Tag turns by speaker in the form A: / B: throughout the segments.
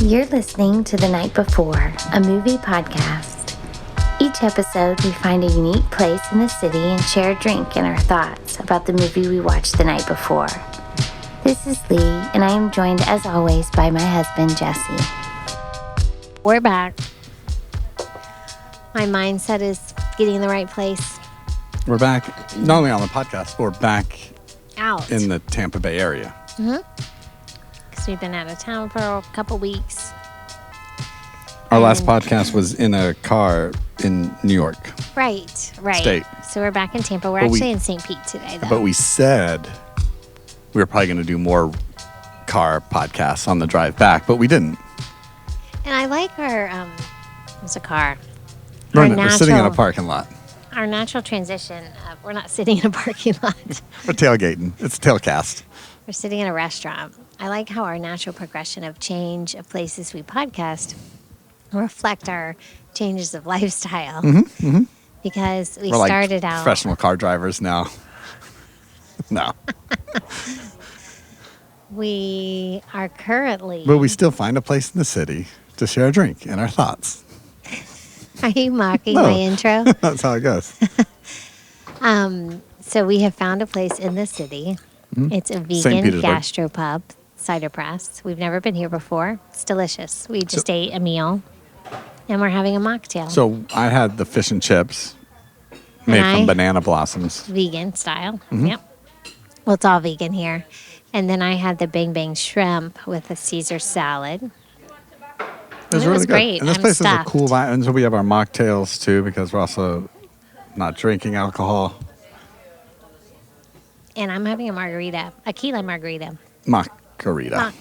A: You're listening to The Night Before, a movie podcast. Each episode, we find a unique place in the city and share a drink and our thoughts about the movie we watched the night before. This is Lee, and I am joined, as always, by my husband, Jesse.
B: We're back. My mindset is getting in the right place.
C: We're back, not only on the podcast, we're back
B: Out.
C: in the Tampa Bay area.
B: Mm-hmm. Because we've been out of town for a couple weeks.
C: Our last podcast was in a car in New York.
B: Right.
C: State.
B: So we're back in Tampa. We're actually in St. Pete today, though.
C: But we said we were probably going to do more car podcasts on the drive back, but we didn't.
B: And I like our, it's a car.
C: We're sitting in a parking lot.
B: Our natural transition, we're not sitting in a parking lot.
C: We're tailgating. It's a tailcast.
B: We're sitting in a restaurant. I like how our natural progression of change of places we podcast reflect our changes of lifestyle.
C: Mm-hmm, mm-hmm.
B: Because we
C: We're
B: started
C: like
B: out
C: professional car drivers now. No.
B: We are currently.
C: But we still find a place in the city to share a drink and our thoughts.
B: Are you mocking my intro?
C: That's how it goes.
B: So we have found a place in the city. Mm-hmm. It's a vegan gastropub, Cider Press. We've never been here before. It's delicious. We just ate a meal, and we're having a mocktail.
C: So I had the fish and chips made from banana blossoms.
B: Vegan style. Mm-hmm. Yep. Well, it's all vegan here. And then I had the Bang Bang shrimp with a Caesar salad.
C: It was really good.
B: Great.
C: And this place is a cool vibe. And so we have our mocktails too, because we're also not drinking alcohol.
B: And I'm having a margarita, a key lime margarita.
C: Macarena.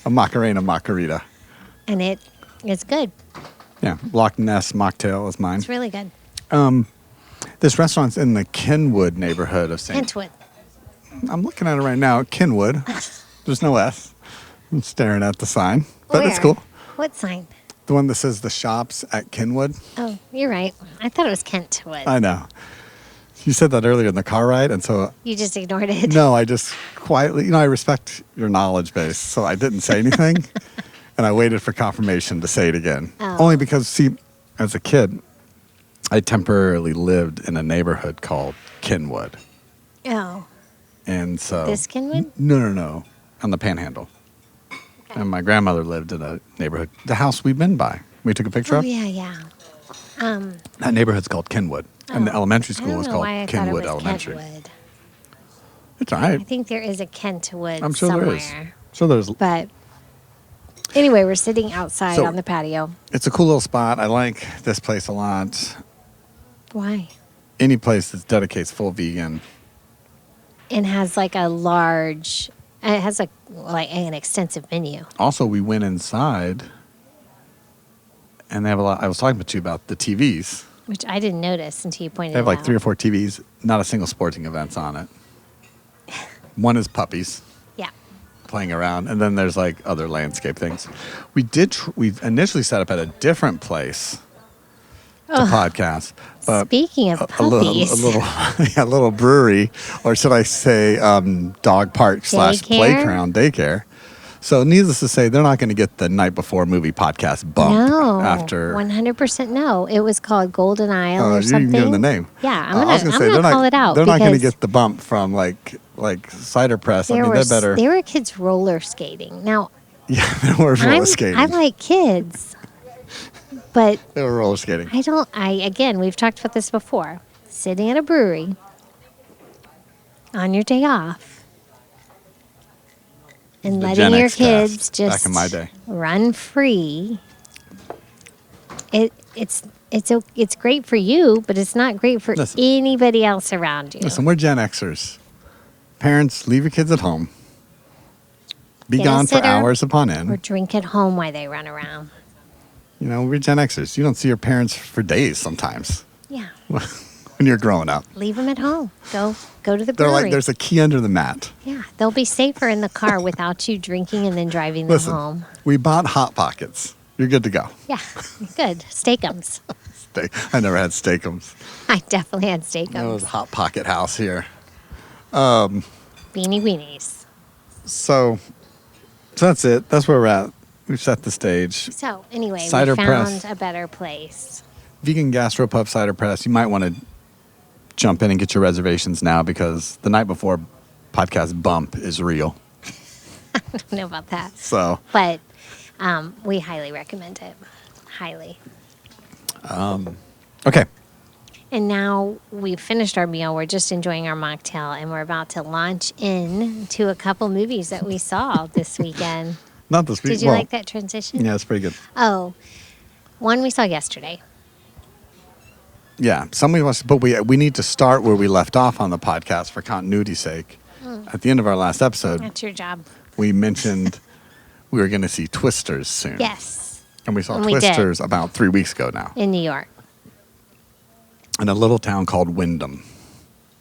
C: A Macarena margarita.
B: And it is good.
C: Yeah, Loch Ness mocktail is mine.
B: It's really good.
C: This restaurant's in the Kenwood neighborhood of St.
B: Kentwood.
C: I'm looking at it right now. Kenwood. There's no S. I'm staring at the sign. But it's cool.
B: What sign?
C: The one that says the shops at Kenwood.
B: Oh, you're right. I thought it was Kentwood.
C: I know. You said that earlier in the car ride, and so...
B: You just ignored it?
C: No, I just quietly... I respect your knowledge base, so I didn't say anything, and I waited for confirmation to say it again.
B: Oh.
C: Only because, see, as a kid, I temporarily lived in a neighborhood called Kenwood.
B: Oh.
C: And so...
B: This Kenwood?
C: No. On the Panhandle. Okay. And my grandmother lived in a neighborhood, the house we've been by. We took a picture of.
B: Oh, yeah.
C: That neighborhood's called Kenwood. And the elementary school is called Kenwood Elementary.
B: Kentwood.
C: It's all right.
B: I think there is a Kentwood
C: I'm sure
B: somewhere.
C: there is. So there's.
B: But anyway, we're sitting outside on the patio.
C: It's a cool little spot. I like this place a lot.
B: Why?
C: Any place that dedicates full vegan.
B: And has like a large... It has an extensive menu.
C: Also, we went inside, and they have a lot. I was talking to you about the TVs.
B: Which I didn't notice until you pointed it out.
C: They have like 3 or 4 TVs, not a single sporting events on it. One is puppies.
B: Yeah.
C: Playing around, and then there's like other landscape things. We initially set up at a different place to podcast. But
B: speaking of puppies.
C: A little brewery, or should I say dog park / playground daycare. So needless to say, they're not going to get the Night Before movie podcast bump after.
B: 100% no. It was called Golden Isle or something.
C: You can give them the name.
B: Yeah, I'm gonna call it out.
C: They're not going to get the bump from like Cider Press. They're better.
B: There were kids roller skating. Now,
C: yeah, they were roller skating.
B: I like kids. But
C: they were roller skating.
B: Again, we've talked about this before. Sitting at a brewery on your day off and letting your kids just
C: back in my day.
B: Run free. It's great for you, but it's not great for anybody else around you.
C: Listen, we're Gen Xers. Parents, leave your kids at home. Be gone for hours upon end.
B: Or drink at home while they run around.
C: We're Gen Xers. You don't see your parents for days sometimes.
B: Yeah.
C: When you're growing up.
B: Leave them at home. Go to the brewery.
C: They're like, there's a key under the mat.
B: Yeah. They'll be safer in the car without you drinking and then driving them home.
C: We bought Hot Pockets. You're good to go.
B: Yeah. Good. Steakums.
C: I never had Steakums.
B: I definitely had Steakums.
C: That was Hot Pocket House here.
B: Beanie Weenies.
C: So So that's it. That's where we're at. We've set the stage.
B: So anyway,
C: Cider
B: we
C: Press.
B: found a better place.
C: Vegan Gastropub Cider Press. You might want to jump in and get your reservations now because the night before podcast bump is real.
B: I don't know about that.
C: So,
B: but we highly recommend it. Highly.
C: Okay.
B: And now we've finished our meal. We're just enjoying our mocktail, and we're about to launch into a couple movies that we saw this weekend.
C: Not this week.
B: Did you like that transition?
C: Yeah, it's pretty good.
B: Oh, one we saw yesterday.
C: Yeah, some we watched, but we need to start where we left off on the podcast for continuity's sake. At the end of our last episode,
B: That's your job.
C: we mentioned we were going to see Twisters soon.
B: Yes.
C: And we saw
B: And we
C: Twisters about 3 weeks ago now
B: In New York.
C: in a little town called Wyndham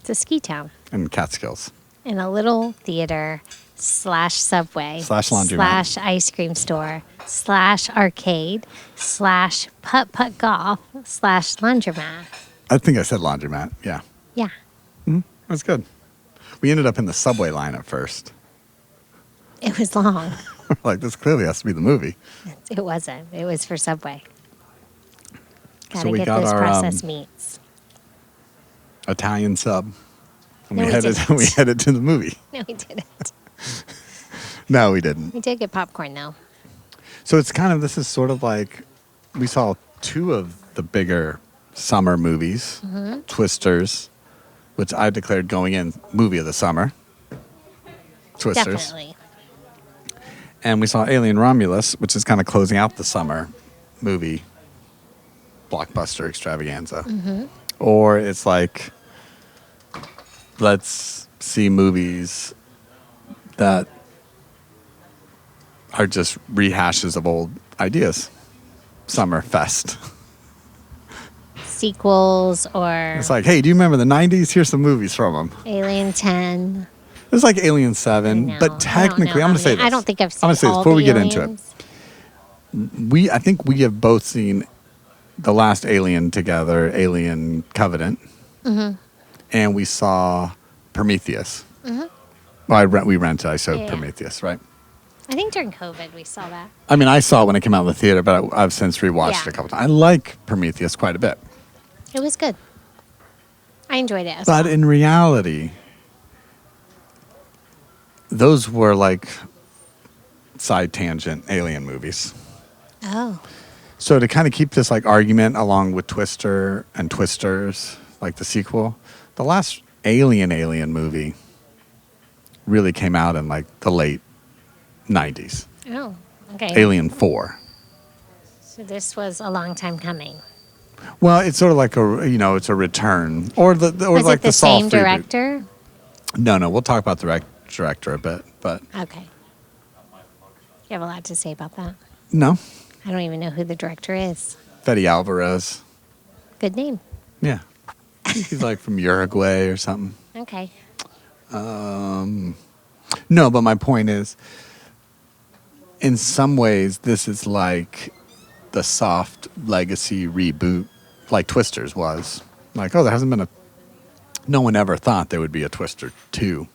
B: It's a ski town.
C: in Catskills.
B: In a little theater / Subway /
C: laundromat.
B: ice cream store / arcade / putt golf / laundromat.
C: I think I said laundromat. Yeah,
B: Yeah.
C: that's good. We ended up in the subway line at first.
B: It was long.
C: Like, this clearly has to be the movie.
B: It wasn't. It was for Subway.
C: So
B: Gotta
C: we
B: get
C: got
B: those
C: our,
B: processed meats.
C: Italian sub. And
B: No, we didn't.
C: we headed to the movie.
B: No, we didn't.
C: No, we didn't.
B: We did get popcorn, though.
C: So it's kind of, this is sort of like, we saw 2 of the bigger summer movies, Twisters, which I declared going in movie of the summer. Twisters.
B: Definitely.
C: And we saw Alien Romulus, which is kind of closing out the summer movie blockbuster extravaganza. Or it's like, let's see movies that are just rehashes of old ideas. Summer Fest.
B: Sequels or
C: It's like, hey, do you remember the 90s? Here's some movies from them.
B: Alien 10.
C: It's like Alien 7,
B: No,
C: but technically, I'm going to say this.
B: I don't think I've
C: I'm
B: seen
C: going to say this
B: all
C: before
B: the
C: we get
B: Aliens.
C: into it. I think we have both seen the last Alien together, Alien Covenant, and we saw Prometheus. Well, we rented. I showed
B: Yeah.
C: Prometheus, right?
B: I think during COVID we saw that.
C: I mean, I saw it when it came out of the theater, but I've since rewatched it
B: Yeah.
C: a couple times. I like Prometheus quite a bit.
B: It was good. I enjoyed it as
C: But
B: well.
C: in reality, those were like side tangent alien movies.
B: Oh.
C: So to kind of keep this like argument along with Twister and Twisters, like the sequel, the last Alien movie really came out in like the late 90s.
B: Oh. Okay.
C: Alien 4.
B: So this was a long time coming.
C: Well, it's sort of like it's a return or
B: Was
C: like
B: it the
C: Saw
B: same
C: reboot.
B: director?
C: No, we'll talk about the director a bit, but
B: Okay. You have a lot to say about that.
C: no,
B: I don't even know who the director is.
C: Fede Alvarez.
B: Good name.
C: Yeah. He's like from Uruguay or something.
B: Okay.
C: No, but my point is, in some ways, this is like the soft legacy reboot, like Twisters was. Like, there hasn't been no one ever thought there would be a Twister 2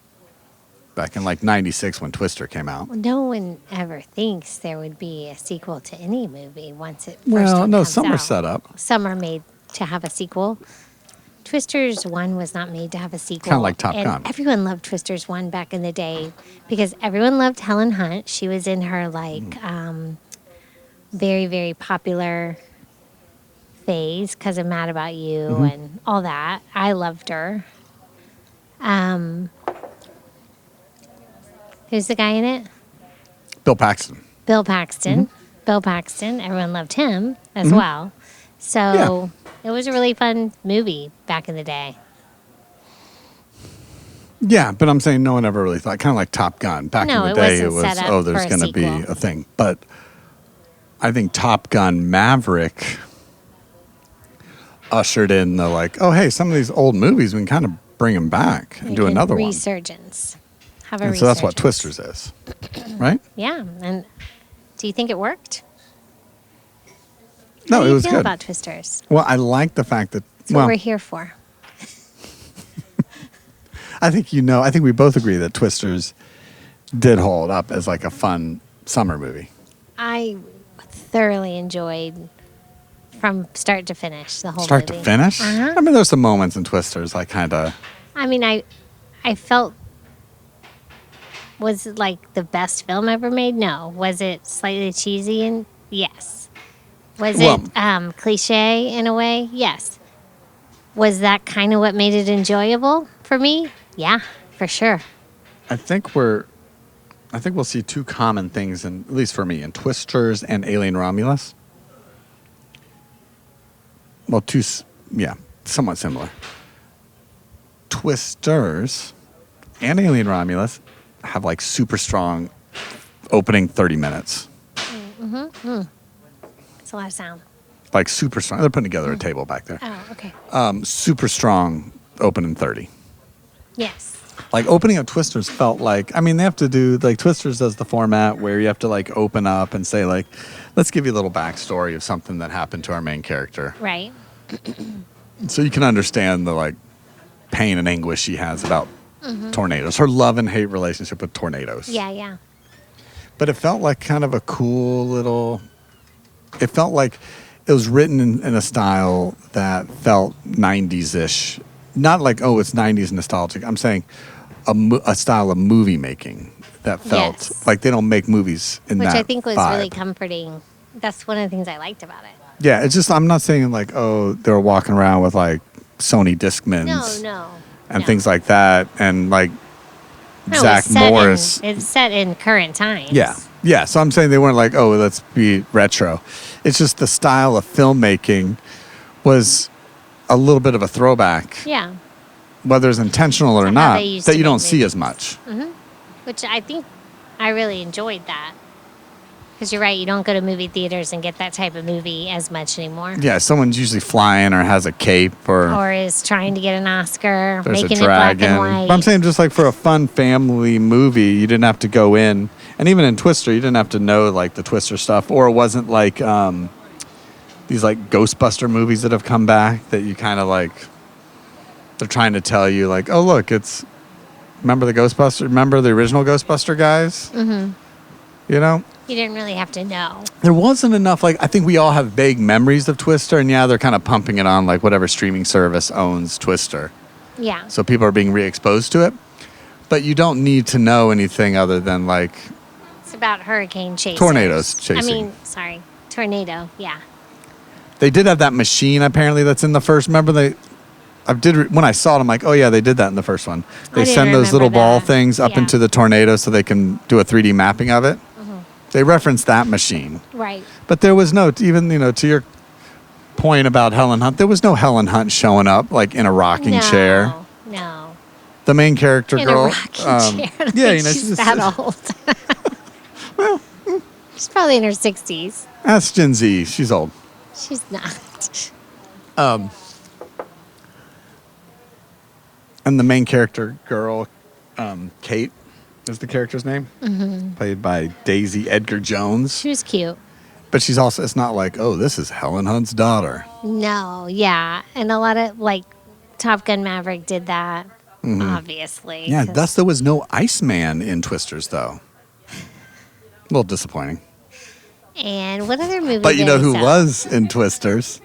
C: back in like 96 when Twister came out.
B: Well, no one ever thinks there would be a sequel to any movie once it first
C: Well, no,
B: comes
C: some
B: out.
C: are set up.
B: Some are made to have a sequel. Twisters 1 was not made to have a sequel.
C: Kinda like Top
B: and
C: Gun.
B: Everyone loved Twisters 1 back in the day because everyone loved Helen Hunt. She was in her very, very popular phase because of Mad About You and all that. I loved her. Who's the guy in it?
C: Bill Paxton.
B: Bill Paxton. Bill Paxton. Everyone loved him as well. So it was a really fun movie back in the day.
C: Yeah, but I'm saying no one ever really thought, kind of like Top Gun. Back
B: No,
C: in the
B: it
C: day, it
B: wasn't
C: was,
B: set up
C: there's
B: for a
C: going to be
B: sequel.
C: a thing. But I think Top Gun Maverick ushered in the hey, some of these old movies, we can kind of bring them back and do another one.
B: Resurgence. Have a
C: And
B: resurgence.
C: so that's what Twisters is, right?
B: Yeah. And do you think it worked?
C: No,
B: How do
C: it
B: you
C: was
B: feel
C: good.
B: about Twisters?
C: Well, I like the fact that,
B: That's what we're here for.
C: I think we both agree that Twisters did hold up as like a fun summer movie.
B: I thoroughly enjoyed from start to finish the whole
C: Start
B: movie.
C: to finish?
B: Uh-huh.
C: I mean, there's some moments in Twisters I kind of...
B: I mean, I felt... Was it like the best film ever made? No. Was it slightly cheesy? And yes. Was it cliche in a way? Yes. Was that kind of what made it enjoyable for me? Yeah, for sure.
C: I think we'll see two common things, at least for me, in Twisters and Alien Romulus. Well, somewhat similar. Twisters and Alien Romulus have like super strong opening 30 minutes.
B: It's a lot of sound.
C: Like super strong. They're putting together a table back there.
B: Oh, okay.
C: Super strong opening 30.
B: Yes.
C: Like opening up Twisters felt like, I mean, they have to do, like Twisters does the format where you have to like open up and say like, let's give you a little backstory of something that happened to our main character.
B: Right.
C: So you can understand the like pain and anguish she has about tornadoes, her love and hate relationship with tornadoes.
B: Yeah.
C: But it felt like kind of a cool little, it felt like it was written in a style that felt 90s-ish. Not like, oh, it's 90s nostalgic. I'm saying a style of movie making that felt like they don't make movies in that
B: Which I think was
C: vibe.
B: really comforting. That's one of the things I liked about it.
C: Yeah, it's just, I'm not saying like, oh, they were walking around with like Sony Discmans.
B: No.
C: And things like that. And like
B: No,
C: Zach Morris.
B: It's set in current times.
C: Yeah. So I'm saying they weren't like, oh, let's be retro. It's just the style of filmmaking was a little bit of a throwback.
B: Yeah.
C: Whether it's intentional or
B: To how
C: not,
B: they used
C: that
B: to
C: you
B: make
C: don't see
B: movies.
C: as much.
B: Which I think I really enjoyed that. Because you're right, you don't go to movie theaters and get that type of movie as much anymore.
C: Yeah, someone's usually flying or has a cape
B: Or is trying to get an Oscar,
C: there's
B: making
C: a
B: it black
C: dragon.
B: and white.
C: But I'm saying just like for a fun family movie, you didn't have to go in. And even in Twister, you didn't have to know like the Twister stuff. Or it wasn't like these like Ghostbuster movies that have come back that you kind of like, they're trying to tell you like, oh, look, remember the original Ghostbuster guys? Mm-hmm. You know?
B: You didn't really have to know.
C: There wasn't enough, like, I think we all have vague memories of Twister, and yeah, they're kind of pumping it on, like, whatever streaming service owns Twister.
B: Yeah.
C: So people are being re-exposed to it. But you don't need to know anything other than, like...
B: It's about hurricane chasers.
C: Tornadoes chasing.
B: Tornado, yeah.
C: They did have that machine, apparently, that's in the first... Remember, when I saw it, I'm like, oh, yeah, they did that in the first one. They send those little ball things up into the tornado so they can do a 3D mapping of it. They referenced that machine.
B: Right.
C: But there was no, even, to your point about Helen Hunt, there was no Helen Hunt showing up, like, in a rocking chair.
B: No.
C: The main character
B: in
C: girl.
B: A rocking chair.
C: Yeah,
B: she's that old.
C: Well.
B: She's probably in her 60s.
C: That's Gen Z. She's old.
B: She's not.
C: And the main character girl, Kate, is the character's name, played by Daisy Edgar Jones.
B: She was cute.
C: But she's also, it's not like, oh, this is Helen Hunt's daughter.
B: No, yeah. And a lot of, like, Top Gun Maverick did that, obviously.
C: Yeah, thus there was no Iceman in Twisters, though. A little disappointing.
B: And what other movie
C: But you know who
B: sell?
C: was in Twisters?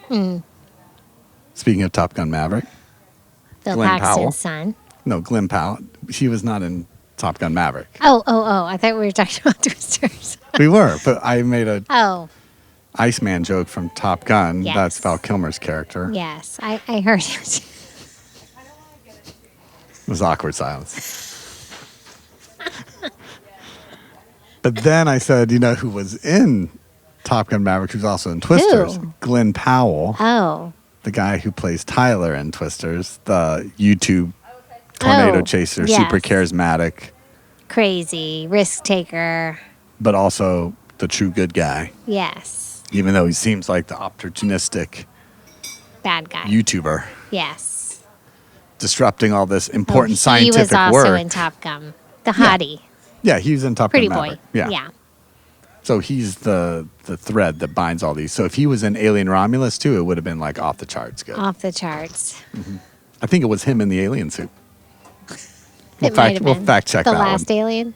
C: Speaking of Top Gun Maverick.
B: Bill
C: Glenn
B: Paxton's
C: Powell.
B: son.
C: No, Glenn Powell. She was not in Top Gun Maverick.
B: Oh. I thought we were talking about Twisters.
C: We were, but I made a
B: Oh,
C: Iceman joke from Top Gun.
B: Yes.
C: That's Val Kilmer's character.
B: yes. I heard it.
C: It was awkward silence. But then I said, you know who was in Top Gun Maverick, who's also in Twisters?
B: Who?
C: Glenn Powell,
B: Oh.
C: the guy who plays Tyler in Twisters, the YouTube tornado chaser,
B: yes.
C: super charismatic,
B: Crazy. Risk taker.
C: but also the true good guy,
B: Yes.
C: even though he seems like the opportunistic
B: Bad guy.
C: YouTuber
B: Yes.
C: disrupting all this important
B: He
C: scientific
B: was also
C: work.
B: in Top Gun. The hottie.
C: Yeah, he was in Top
B: Pretty
C: Gun
B: boy.
C: Maverick. Yeah.
B: Yeah.
C: So he's the thread that binds all these. So if he was in Alien Romulus too, it would have been like off the charts good.
B: Off the charts.
C: I think it was him in the alien suit.
B: It might have
C: We'll
B: been.
C: fact check
B: the
C: that
B: last
C: one.
B: alien.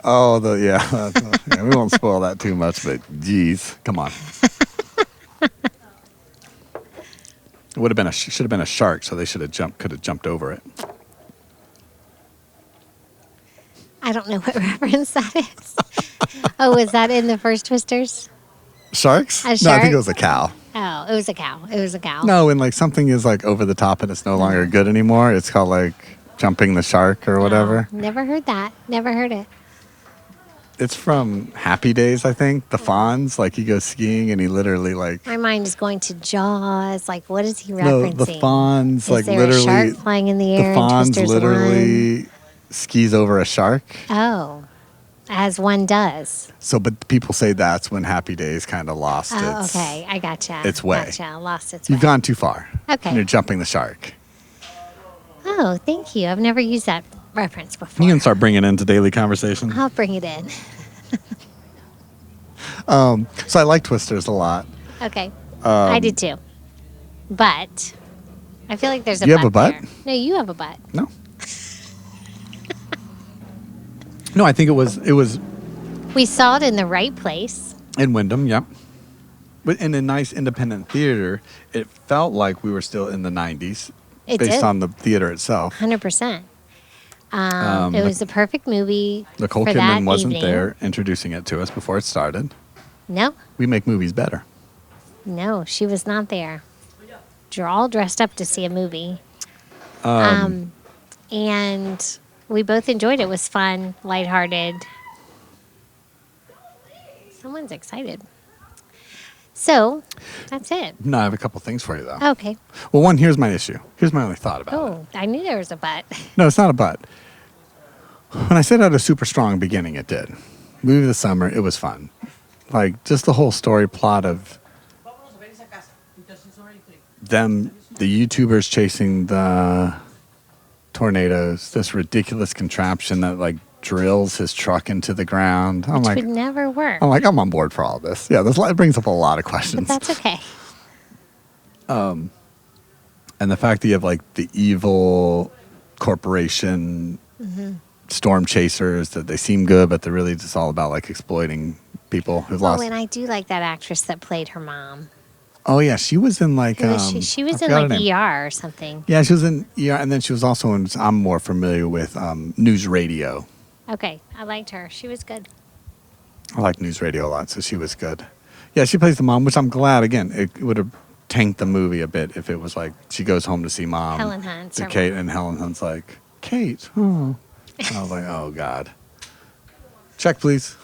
C: yeah, we won't spoil that too much, but geez, come on. It would have been should have been a shark, so they could have jumped over it.
B: I don't know what reference that is. Oh, was that in the first Twisters?
C: Sharks?
B: A
C: No, I
B: shark?
C: think it was a cow.
B: Oh, it was a cow. It was a cow.
C: No, when like something is like over the top and it's no longer good anymore, it's called like jumping the shark or whatever.
B: Oh, never heard that. Never heard it.
C: It's from Happy Days, I think. The Fonz, like he goes skiing and he literally like.
B: My mind is going to Jaws. Like, what is he referencing?
C: No, the Fonz,
B: is
C: like
B: there
C: literally.
B: a shark flying in the air?
C: The Fonz
B: in Twisters
C: literally skis over a shark.
B: 1? Oh, as one does.
C: So, but people say that's when Happy Days kind of lost its.
B: Okay, I gotcha.
C: Its way.
B: Gotcha. Lost its
C: You've
B: way.
C: gone too far.
B: Okay.
C: And you're jumping the shark.
B: Oh, thank you. I've never used that reference before.
C: You can start bringing it into daily conversation.
B: I'll bring it in.
C: So I like Twisters a lot.
B: Okay. I did too. But I feel like there's a
C: You
B: butt
C: have a butt?
B: there. No, you have a butt.
C: No. No, I think it was
B: We saw it in the right place.
C: in Wyndham, yep. But in a nice independent theater, it felt like we were still in the 90s
B: It
C: based
B: did.
C: on the theater itself.
B: 100%. It was the perfect movie
C: Nicole
B: for that
C: Kidman wasn't
B: evening.
C: there introducing it to us before it started.
B: No,
C: We make movies better.
B: no, she was not there. You're all dressed up to see a movie. And we both enjoyed it. It was fun, lighthearted. Someone's excited. So, that's it.
C: No, I have a couple things for you, though.
B: Okay.
C: Well, one, here's my issue. Here's my only thought about it.
B: Oh, I knew there was a but.
C: No, it's not a but. When I said it had a super strong beginning, it did. Movie of the summer, it was fun. Like, just the whole story plot of them, the YouTubers chasing the tornadoes, this ridiculous contraption that, like, drills his truck into the ground.
B: Which would never work.
C: I'm on board for all this. Yeah, it brings up a lot of
B: But
C: questions.
B: that's okay.
C: And the fact that you have, like, the evil corporation storm chasers, that they seem good, but they're really just all about, like, exploiting people who've
B: Oh,
C: lost.
B: and I do like that actress that played her mom.
C: Oh, yeah, she was in, like,
B: Who was she? She was
C: I
B: in
C: forgot
B: like
C: her name.
B: ER or something.
C: Yeah, she was in ER, and then she was also in, I'm more familiar with News Radio.
B: Okay, I liked her. She was good.
C: I like News Radio a lot, so she was good. Yeah, she plays the mom, which I'm glad, again, it would have tanked the movie a bit if it was like she goes home to see mom.
B: Helen Hunt's
C: to
B: her
C: Kate,
B: mom.
C: and Helen Hunt's like, Kate, oh. And I was like, oh, God. Check, please.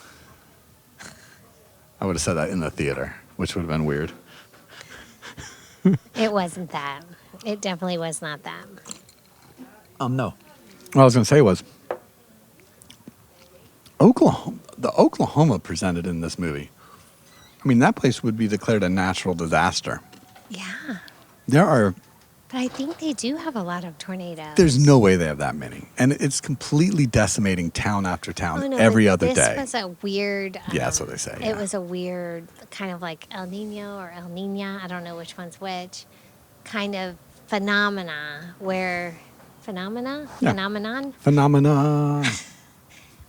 C: I would have said that in the theater, which would have been weird.
B: It wasn't that. It definitely was not that.
C: No. What I was going to say was, the Oklahoma presented in this movie, I mean, that place would be declared a natural disaster.
B: Yeah.
C: But
B: But I think they do have a lot of tornadoes.
C: there's no way they have that many. And it's completely decimating town after town
B: Oh, no,
C: every
B: but
C: other
B: this
C: day.
B: was a weird.
C: Yeah, that's what they say,
B: It
C: yeah.
B: was a weird, kind of like El Nino or El Nina. I don't know which one's which. Kind of phenomena where
C: Yeah.
B: phenomenon
C: Phenomena.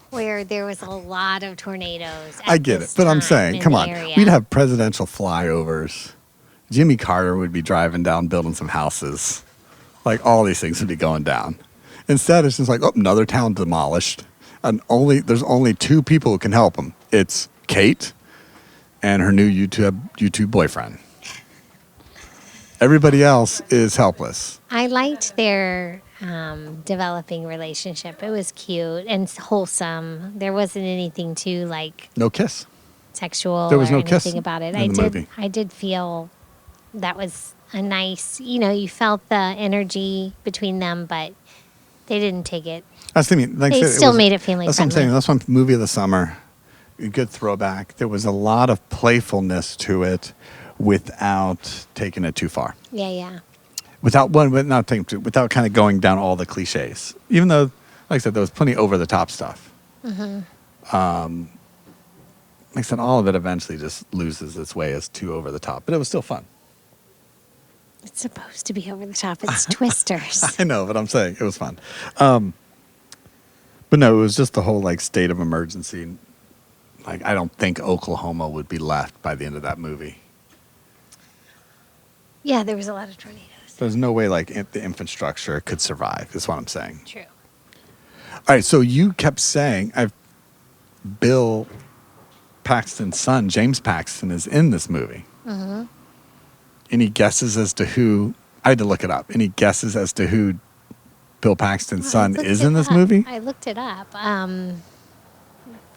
B: where there was a lot of tornadoes.
C: I
B: at
C: get
B: this
C: it. But I'm
B: time
C: saying,
B: in
C: come
B: the
C: on.
B: area.
C: We'd have presidential flyovers. Jimmy Carter would be driving down, building some houses. Like, all these things would be going down. Instead, it's just like, oh, another town demolished. And there's only two people who can help them. It's Kate and her new YouTube boyfriend. Everybody else is helpless.
B: I liked their developing relationship. It was cute and wholesome. There wasn't anything too like
C: No kiss.
B: sexual
C: There was
B: or
C: no kiss
B: anything about it.
C: in the movie.
B: I did feel that was a nice, you felt the energy between them, but they didn't take it.
C: That's the thing. Like I
B: They
C: said,
B: still made it family
C: That's what I'm
B: friendly.
C: saying. That's one movie of the summer. A good throwback. There was a lot of playfulness to it without taking it too far.
B: Yeah.
C: Without kind of going down all the cliches. Even though, like I said, there was plenty over the top stuff. Like I said, all of it eventually just loses its way as too over the top. But it was still fun.
B: It's supposed to be over the top. It's Twisters.
C: I know, but I'm saying it was fun. But no, it was just the whole like state of emergency. Like, I don't think Oklahoma would be left by the end of that movie.
B: Yeah, there was a lot of tornadoes.
C: There's no way like the infrastructure could survive, is what I'm saying.
B: True.
C: All right, so you kept saying Bill Paxton's son, James Paxton, is in this movie. Mm-hmm. Any guesses as to who? I had to look it up. Any guesses as to who Bill Paxton's son is in this movie?
B: I looked it up.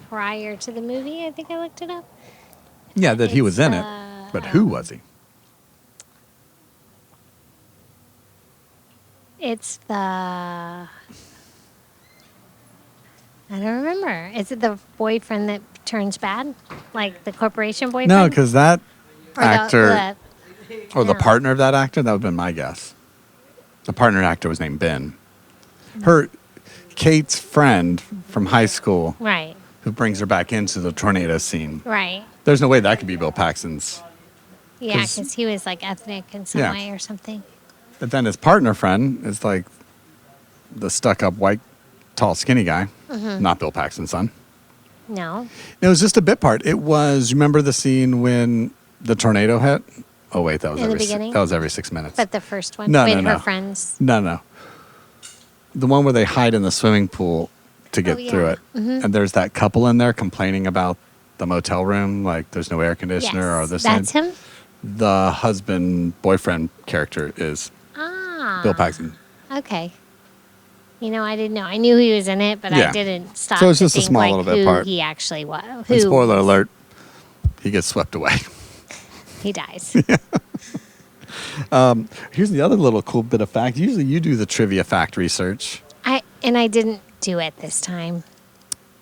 B: Prior to the movie, I think I looked it up.
C: Yeah, that he was in it. But who was he?
B: It's the... I don't remember. Is it the boyfriend that turns bad? Like the corporation boyfriend?
C: No, because that actor...
B: the
C: partner of that actor? That would have been my guess. The partner actor was named Ben. Kate's friend from high school.
B: Right.
C: Who brings her back into the tornado scene.
B: Right.
C: There's no way that could be Bill Paxton's.
B: Yeah, because he was like ethnic in some way or something.
C: But then his partner friend is like the stuck-up white, tall, skinny guy. Mm-hmm. Not Bill Paxton's son.
B: No.
C: It was just a bit part. It was, remember the scene when the tornado hit? Oh, wait, that was every 6 minutes.
B: But the first one?
C: No,
B: her friends?
C: No. The one where they hide in the swimming pool to get through it. Mm-hmm. And there's that couple in there complaining about the motel room, like there's no air conditioner or this.
B: That's him?
C: The husband-boyfriend character is Bill Paxton.
B: Okay. You know, I didn't know. I knew he was in it, but I didn't stop
C: so it's
B: to
C: just
B: think
C: a small
B: like
C: little bit
B: who
C: part.
B: He actually was.
C: And spoiler alert, he gets swept away.
B: He dies.
C: Here's the other little cool bit of fact. Usually you do the trivia fact research.
B: I didn't do it this time.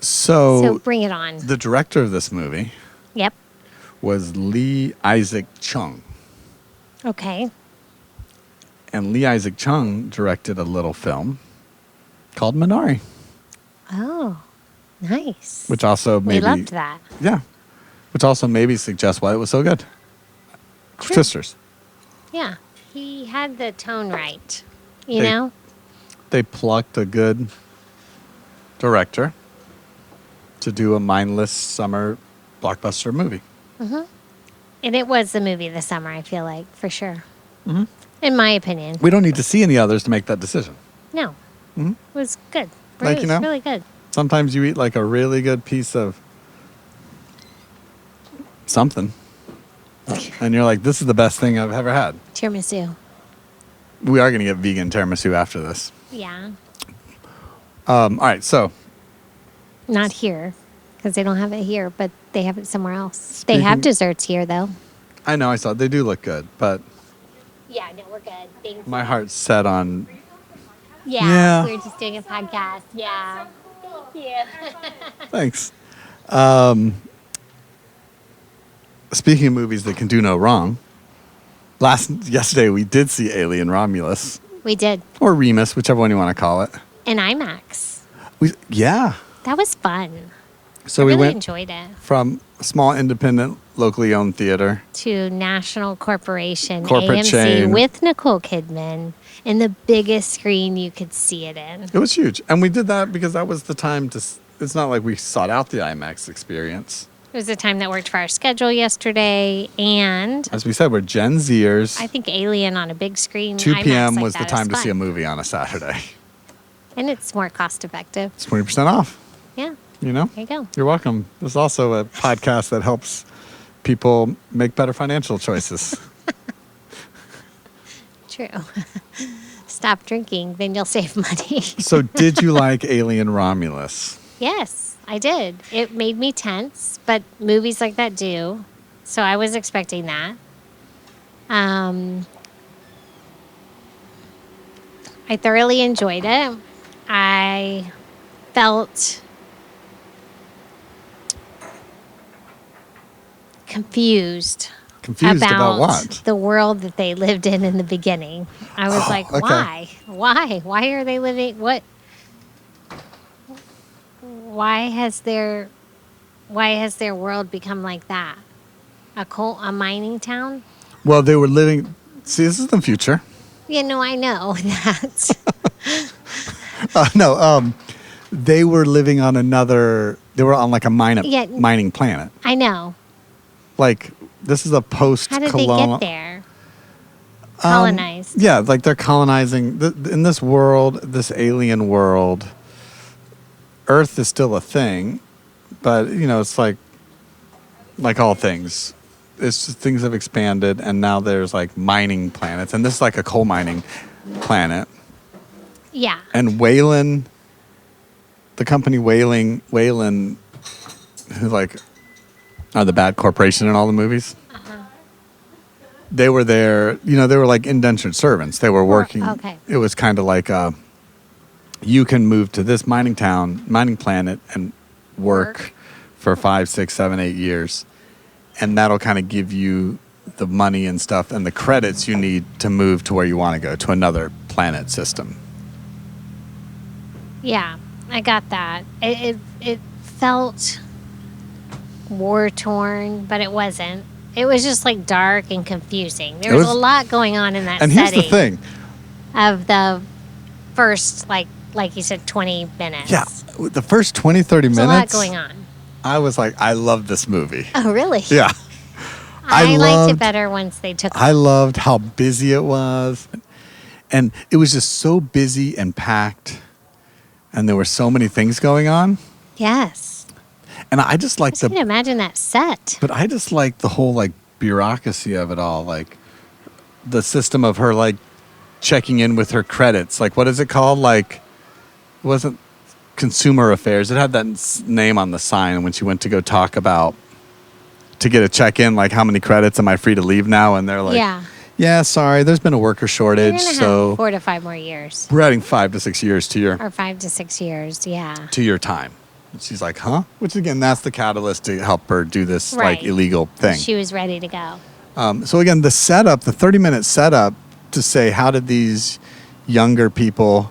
C: So
B: bring it on.
C: The director of this movie was Lee Isaac Chung.
B: Okay.
C: And Lee Isaac Chung directed a little film called Minari.
B: Oh, nice.
C: Which also maybe...
B: We loved that.
C: Yeah. Which also maybe suggests why it was so good.
B: True.
C: Sisters.
B: Yeah. He had the tone right, you know?
C: They plucked a good director to do a mindless summer blockbuster movie.
B: Mm-hmm. And it was the movie this summer, I feel like, for sure. Mm-hmm. In my opinion.
C: We don't need to see any others to make that decision.
B: No. Mm-hmm. It was good.
C: Like,
B: it was really good.
C: Sometimes you eat like a really good piece of something. And you're like, this is the best thing I've ever had.
B: Tiramisu.
C: We are going to get vegan tiramisu after this.
B: Yeah.
C: All right, so.
B: Not here, because they don't have it here, but they have it somewhere else. They have desserts here, though.
C: I know, I saw it. They do look good, but.
B: Yeah, no, we're good. Thank
C: my heart's set on.
B: Yeah, we're just doing a podcast. Yeah. Thank you.
C: Thanks. Speaking of movies that can do no wrong, yesterday we did see Alien Romulus.
B: We did.
C: Or Remus, whichever one you want to call it.
B: In IMAX.
C: Yeah.
B: That was fun.
C: So
B: I
C: we
B: really enjoyed it.
C: From a small, independent, locally owned theater
B: to national corporation,
C: corporate
B: AMC,
C: chain.
B: With Nicole Kidman in the biggest screen you could see it in.
C: It was huge. And we did that because that was the time to... It's not like we sought out the IMAX experience.
B: It was a time that worked for our schedule yesterday, and...
C: As we said, we're Gen Zers.
B: I think Alien on a big screen,
C: 2 p.m.
B: IMAX
C: was
B: like
C: the time to
B: fun.
C: see a movie on a Saturday.
B: And it's more cost effective.
C: It's 20% off.
B: Yeah.
C: You know?
B: There you go.
C: You're welcome. This is also a podcast that helps people make better financial choices.
B: True. Stop drinking, then you'll save money.
C: So did you like Alien Romulus?
B: Yes, I did. It made me tense, but movies like that do. So I was expecting that. I thoroughly enjoyed it. I felt confused
C: about what?
B: The world that they lived in the beginning. I was like, why? Why are they living? What? Why has their world become like that? A mining town?
C: Well, they were living. See, this is the future.
B: Yeah, no, I know that.
C: they were living on they were on like a mining planet.
B: I know.
C: Like, this is a post-colonial.
B: How did they get there? Colonized.
C: Yeah, like they're colonizing. In this world, this alien world, Earth is still a thing, but, it's like all things. It's just things have expanded, and now there's like mining planets, and this is like a coal mining planet.
B: Yeah.
C: And Wayland, the company Wayland, who like are the bad corporation in all the movies. They were there, they were like indentured servants. They were working.
B: Okay.
C: It was kind of like you can move to this mining planet and work for 5, 6, 7, 8 years. And that'll kind of give you the money and stuff and the credits you need to move to where you want to go, to another planet system.
B: Yeah, I got that. It felt war-torn, but it wasn't. It was just like dark and confusing. There was a lot going on in that setting.
C: And here's the thing.
B: Of the first, like you said, 20 minutes.
C: Yeah, the first 20, 30 minutes.
B: There's a lot going on.
C: I was like, I love this movie.
B: Oh, really?
C: Yeah.
B: I liked it better once they took
C: I loved how busy it was. And it was just so busy and packed. And there were so many things going on.
B: Yes.
C: And I just like
B: I can imagine that set.
C: But I just like the whole like bureaucracy of it all. Like the system of her like checking in with her credits. Like, what is it called? Like, it wasn't Consumer Affairs. It had that name on the sign when she went to go talk about to get a check-in, like how many credits am I free to leave now? And they're like, yeah, sorry, there's been a worker shortage.
B: You're
C: so
B: have 4 to 5 more years.
C: We're adding 5 to 6 years to your...
B: Or 5 to 6 years, yeah.
C: To your time. And she's like, huh? Which again, that's the catalyst to help her do this like illegal thing.
B: She was ready to go.
C: So again, the setup, the 30-minute setup to say, how did these younger people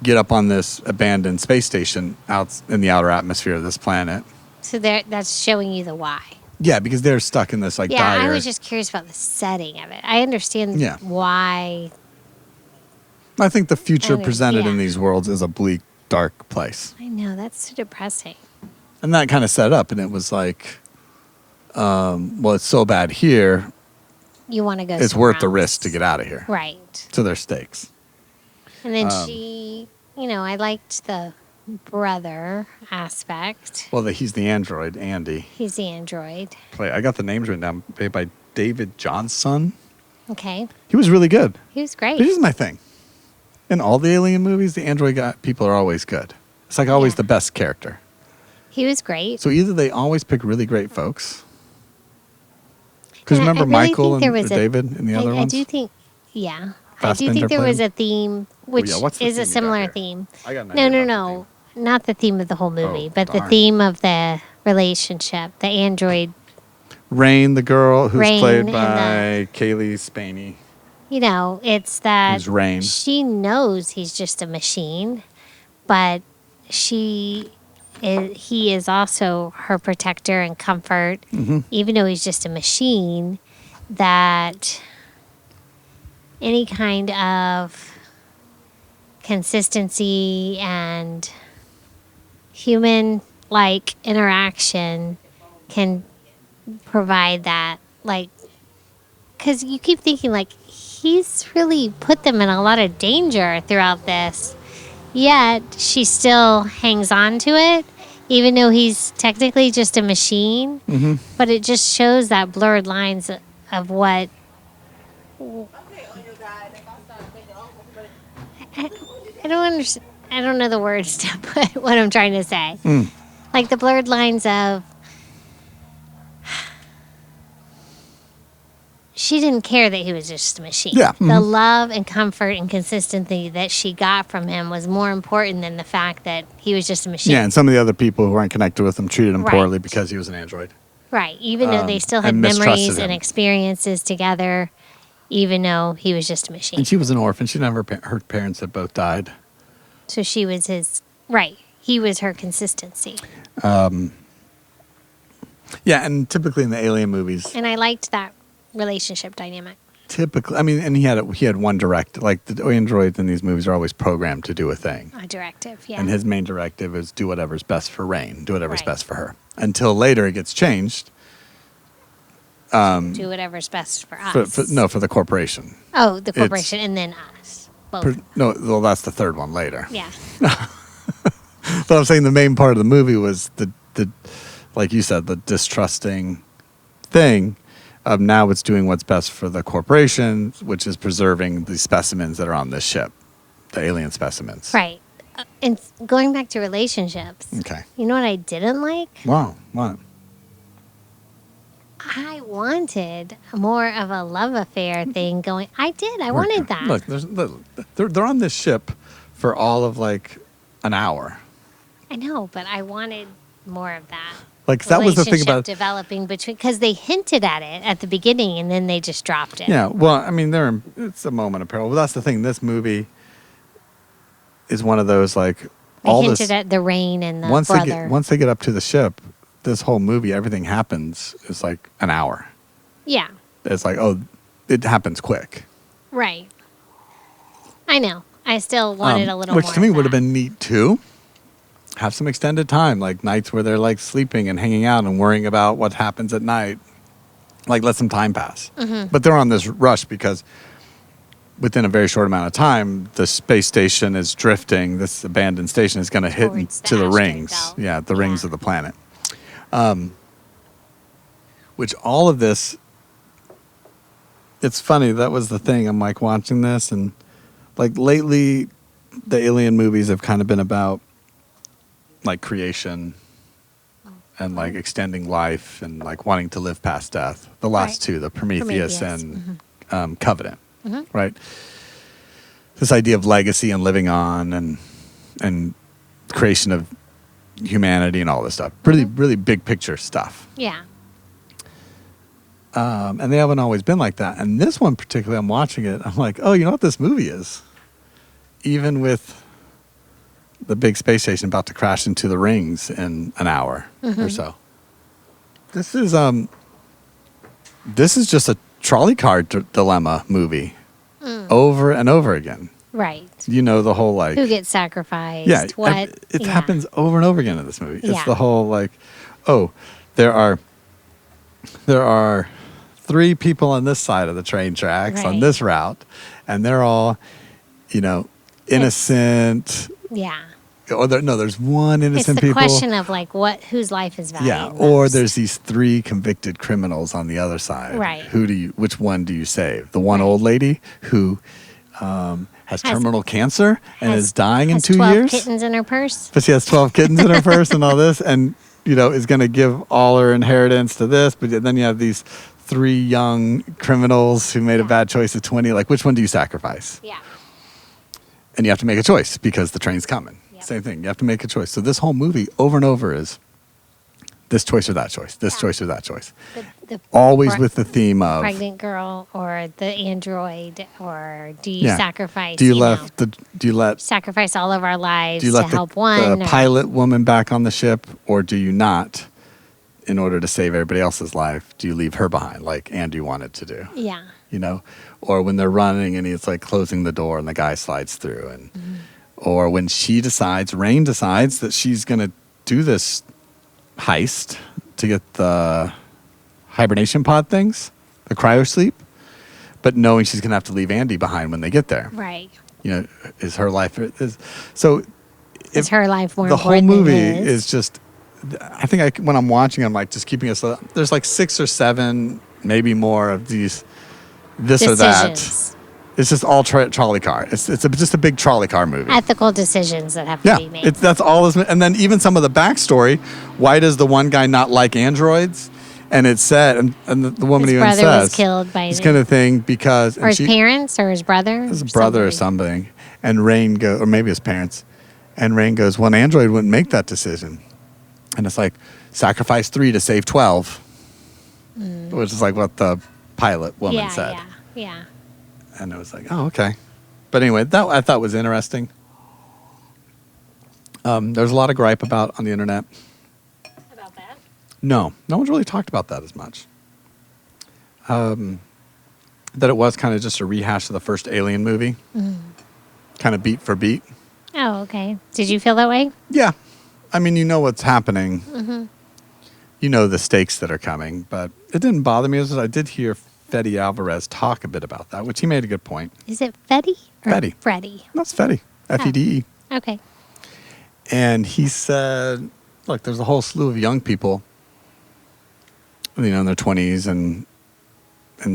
C: get up on this abandoned space station out in the outer atmosphere of this planet?
B: So that's showing you the why.
C: Yeah, because they're stuck in this like dire...
B: I was just curious about the setting of it. I understand why.
C: I think the future presented in these worlds is a bleak, dark place.
B: I know, that's so depressing.
C: And that kind of set up, and it was like, well, it's so bad here.
B: You want to go
C: it's worth the risk to get out of here.
B: Right.
C: To their stakes.
B: And then she, I liked the brother aspect.
C: Well, he's the android, Andy.
B: He's the android.
C: I got the names written down, played by David Johnson.
B: Okay.
C: He was really good.
B: He was great.
C: This is my thing. In all the Alien movies, the android people are always good. It's like always the best character.
B: He was great.
C: So either they always pick really great folks. Because remember really Michael and David in the other ones?
B: I do think, I do think there was a theme, which is a similar theme. No. Not the theme of the whole movie, but the theme of the relationship, the android.
C: Rain, the girl who's played by Kaylee Spaney.
B: It's that
C: Rain.
B: She knows he's just a machine, but he is also her protector and comfort, even though he's just a machine, that any kind of consistency and human-like interaction can provide that, because you keep thinking, he's really put them in a lot of danger throughout this, yet she still hangs on to it, even though he's technically just a machine. But it just shows that blurred lines of what... I don't understand. I don't know the words to put what I'm trying to say. Like the blurred lines of... She didn't care that he was just a machine.
C: Yeah.
B: The love and comfort and consistency that she got from him was more important than the fact that he was just a machine.
C: Yeah, and some of the other people who weren't connected with him treated him poorly because he was an android.
B: Right. Even though they still had memories and experiences together, even though he was just a machine.
C: And she was an orphan. Her parents had both died.
B: So she was his... Right. He was her consistency.
C: Yeah, and typically in the Alien movies...
B: And I liked that relationship dynamic.
C: typically, I mean, and he had one directive. Like the androids in these movies are always programmed to do a thing.
B: A directive, yeah.
C: And his main directive is do whatever's best for Rain, do whatever's
B: Right.
C: best for her. Until later it gets changed.
B: Do whatever's best for us.
C: For the corporation.
B: Oh, the corporation and then us. Both.
C: Well, that's the third one later.
B: Yeah.
C: But I'm saying the main part of the movie was the like you said, the distrusting thing of now it's doing what's best for the corporation, which is preserving the specimens that are on this ship, the alien specimens.
B: Right. And going back to relationships.
C: Okay.
B: You know what I didn't like?
C: Wow. What?
B: I wanted more of a love affair thing going. I wanted that.
C: Look, they're on this ship for all of like an hour.
B: I know, but I wanted more of that.
C: Like that was the thing about
B: developing between, because they hinted at it at the beginning and then they just dropped it.
C: Yeah, well, I mean, it's a moment of peril. Well, that's the thing. This movie is one of those like
B: They hinted at the Rain and the brother.
C: Once they get up to the ship, this whole movie, everything happens is like an hour.
B: Yeah.
C: It's like, oh, it happens quick.
B: Right. I know. I still wanted a little more.
C: Which to me would have been neat too. Have some extended time, like nights where they're like sleeping and hanging out and worrying about what happens at night. Like let some time pass. Mm-hmm. But they're on this rush because within a very short amount of time, the space station is drifting. This abandoned station is going to hit into the rings.
B: Belt.
C: Yeah, the rings of the planet. Which all of this, it's funny. That was the thing. I'm like watching this and like lately the alien movies have kind of been about like creation and like extending life and like wanting to live past death. The last two, the Prometheus. And Covenant, right? This idea of legacy and living on and creation of humanity and all this stuff. Really big picture stuff.
B: Yeah.
C: And they haven't always been like that. And this one particularly, I'm watching it, I'm like, oh, you know what this movie is? Even with the big space station about to crash into the rings in an hour or so. This is just a trolley car dilemma movie over and over again.
B: Right.
C: You know, the whole like...
B: Who gets sacrificed?
C: Yeah.
B: What?
C: It happens over and over again in this movie. It's
B: Yeah.
C: the whole like, oh, there are 3 people on this side of the train tracks on
B: Right.
C: this route, and they're all, innocent.
B: Yeah.
C: Or there's one
B: It's
C: innocent
B: the
C: people.
B: question of like whose life is valued.
C: Yeah,
B: most.
C: or there's these 3 convicted criminals on the other side.
B: Right.
C: Which one do you save? The one old lady who has terminal cancer and is dying in 2 years?
B: 12 kittens in her purse.
C: But she has 12 kittens in her purse and all this, and is going to give all her inheritance to this. But then you have these 3 young criminals who made a bad choice at 20. Like, which one do you sacrifice?
B: Yeah.
C: And you have to make a choice because the train's coming.
B: Yep.
C: Same thing. You have to make a choice. So this whole movie, over and over, is this choice or that choice. This choice or that choice.
B: The
C: Always with the theme of
B: pregnant girl or the android, or do you sacrifice?
C: Do you let
B: sacrifice all of our lives
C: do you
B: to
C: let
B: help
C: the
B: one? Or,
C: pilot woman back on the ship, or do you not? In order to save everybody else's life, do you leave her behind, like Andy wanted to do?
B: yeah.
C: Or when they're running and he's like closing the door and the guy slides through, and or when Rain decides that she's gonna do this heist to get the hibernation pod things, the cryo sleep, but knowing she's gonna have to leave Andy behind when they get there.
B: Right.
C: Is her life so?
B: Is her life more
C: the whole
B: important
C: movie
B: than his?
C: is just. I think when I'm watching, I'm like just keeping us. There's like 6 or 7, maybe more of these. This
B: Decisions.
C: or that. It's just all trolley car. It's just a big trolley car movie.
B: Ethical decisions that have to be made.
C: That's all. And then even some of the backstory. Why does the one guy not like androids? And it said, and the woman
B: his
C: even
B: brother
C: says,
B: was killed by
C: this kind of thing because
B: or his parents or his brother.
C: His brother or something. And Rain goes, or maybe his parents. And Rain goes, well, an android wouldn't make that decision. And it's like, sacrifice 3 to save 12, which is like what the pilot woman said.
B: Yeah.
C: And it was like, oh, okay. But anyway, that I thought was interesting. There's a lot of gripe about on the internet.
B: About that?
C: No one's really talked about that as much. that it was kind of just a rehash of the first Alien movie, kind of beat for beat.
B: Oh, okay. Did you feel that way?
C: Yeah. I mean, you know what's happening. You know the stakes that are coming, but it didn't bother me. I did hear Fede Alvarez talk a bit about that, which he made a good point.
B: Is it Fede or
C: Fede.
B: Freddie?
C: That's Fede. Fede.
B: Okay.
C: And he said, look, there's a whole slew of young people, you know, in their 20s and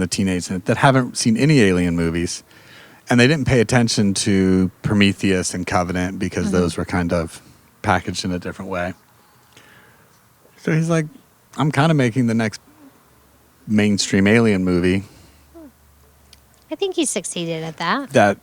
C: the teenage that haven't seen any Alien movies. And they didn't pay attention to Prometheus and Covenant because those were kind of packaged in a different way. So he's like, I'm kind of making the next mainstream Alien movie.
B: I think he succeeded at that.
C: That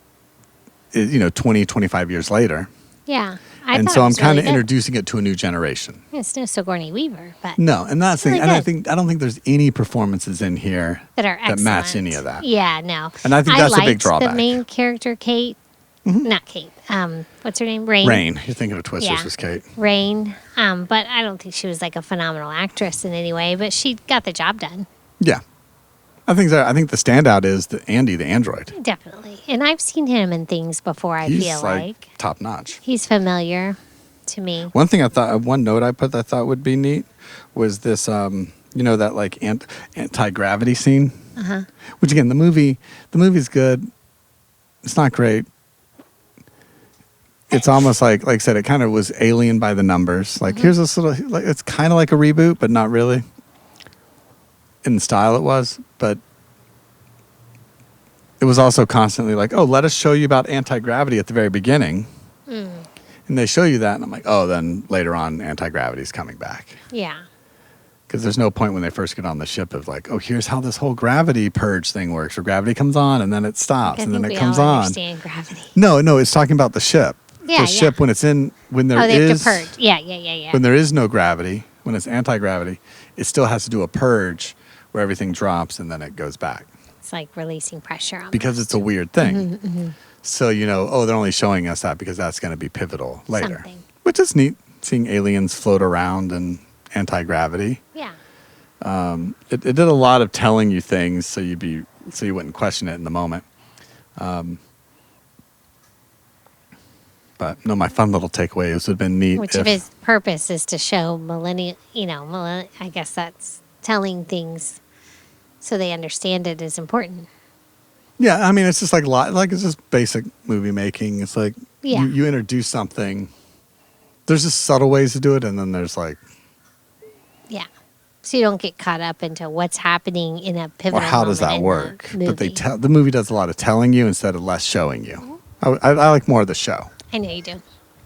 C: is, you know, 20, 25 years later.
B: Yeah.
C: And so I'm kind of introducing it to a new generation.
B: It's no Sigourney Weaver, but
C: no, and that's the
B: really
C: thing. And I don't think there's any performances in here
B: that are excellent.
C: that match any of that.
B: Yeah, no.
C: And I think that's a big drawback.
B: The main character, Kate, not Kate. What's her name? Rain.
C: Rain. You're thinking of Twisters was Kate.
B: Rain. But I don't think she was like a phenomenal actress in any way, but she got the job done.
C: Yeah. I think the standout is Andy, the android.
B: Definitely. And I've seen him in things before,
C: He's
B: feel like.
C: top notch.
B: He's familiar to me.
C: One note I put that I thought would be neat was this, you know, that like anti-gravity scene. Which again, the movie's good. It's not great. It's almost like I said, it kind of was Alien by the numbers. Like here's this little, like it's kind of like a reboot, but not really. In the style it was, but it was also constantly like, oh, let us show you about anti-gravity at the very beginning. And they show you that, and I'm like, oh, then later on, anti-gravity is coming back.
B: Yeah.
C: Because there's no point when they first get on the ship of like, oh, here's how this whole gravity purge thing works, where gravity comes on, and then it stops, and then it comes on.
B: Understand gravity.
C: No, it's talking about the ship.
B: Yeah,
C: the ship, when
B: they have to purge. Yeah.
C: When there is no gravity, when it's anti-gravity, it still has to do a purge where everything drops, and then it goes back.
B: It's like releasing pressure on
C: because it's a weird thing. So, you know, oh, they're only showing us that because that's going to be pivotal later.
B: Something.
C: Which is neat, seeing aliens float around and anti-gravity.
B: Yeah.
C: It did a lot of telling you things so you wouldn't question it in the moment. But no, my fun little takeaway would have been neat.
B: Which of his purpose is to show I guess that's telling things so they understand it is important.
C: Yeah, I mean, it's just like it's just basic movie making. It's like you introduce something. There's just subtle ways to do it, and then there's like...
B: Yeah. So you don't get caught up into what's happening in a pivotal moment.
C: Or how does that work?
B: But
C: the movie does a lot of telling you instead of less showing you. I like more of the show.
B: I know you do.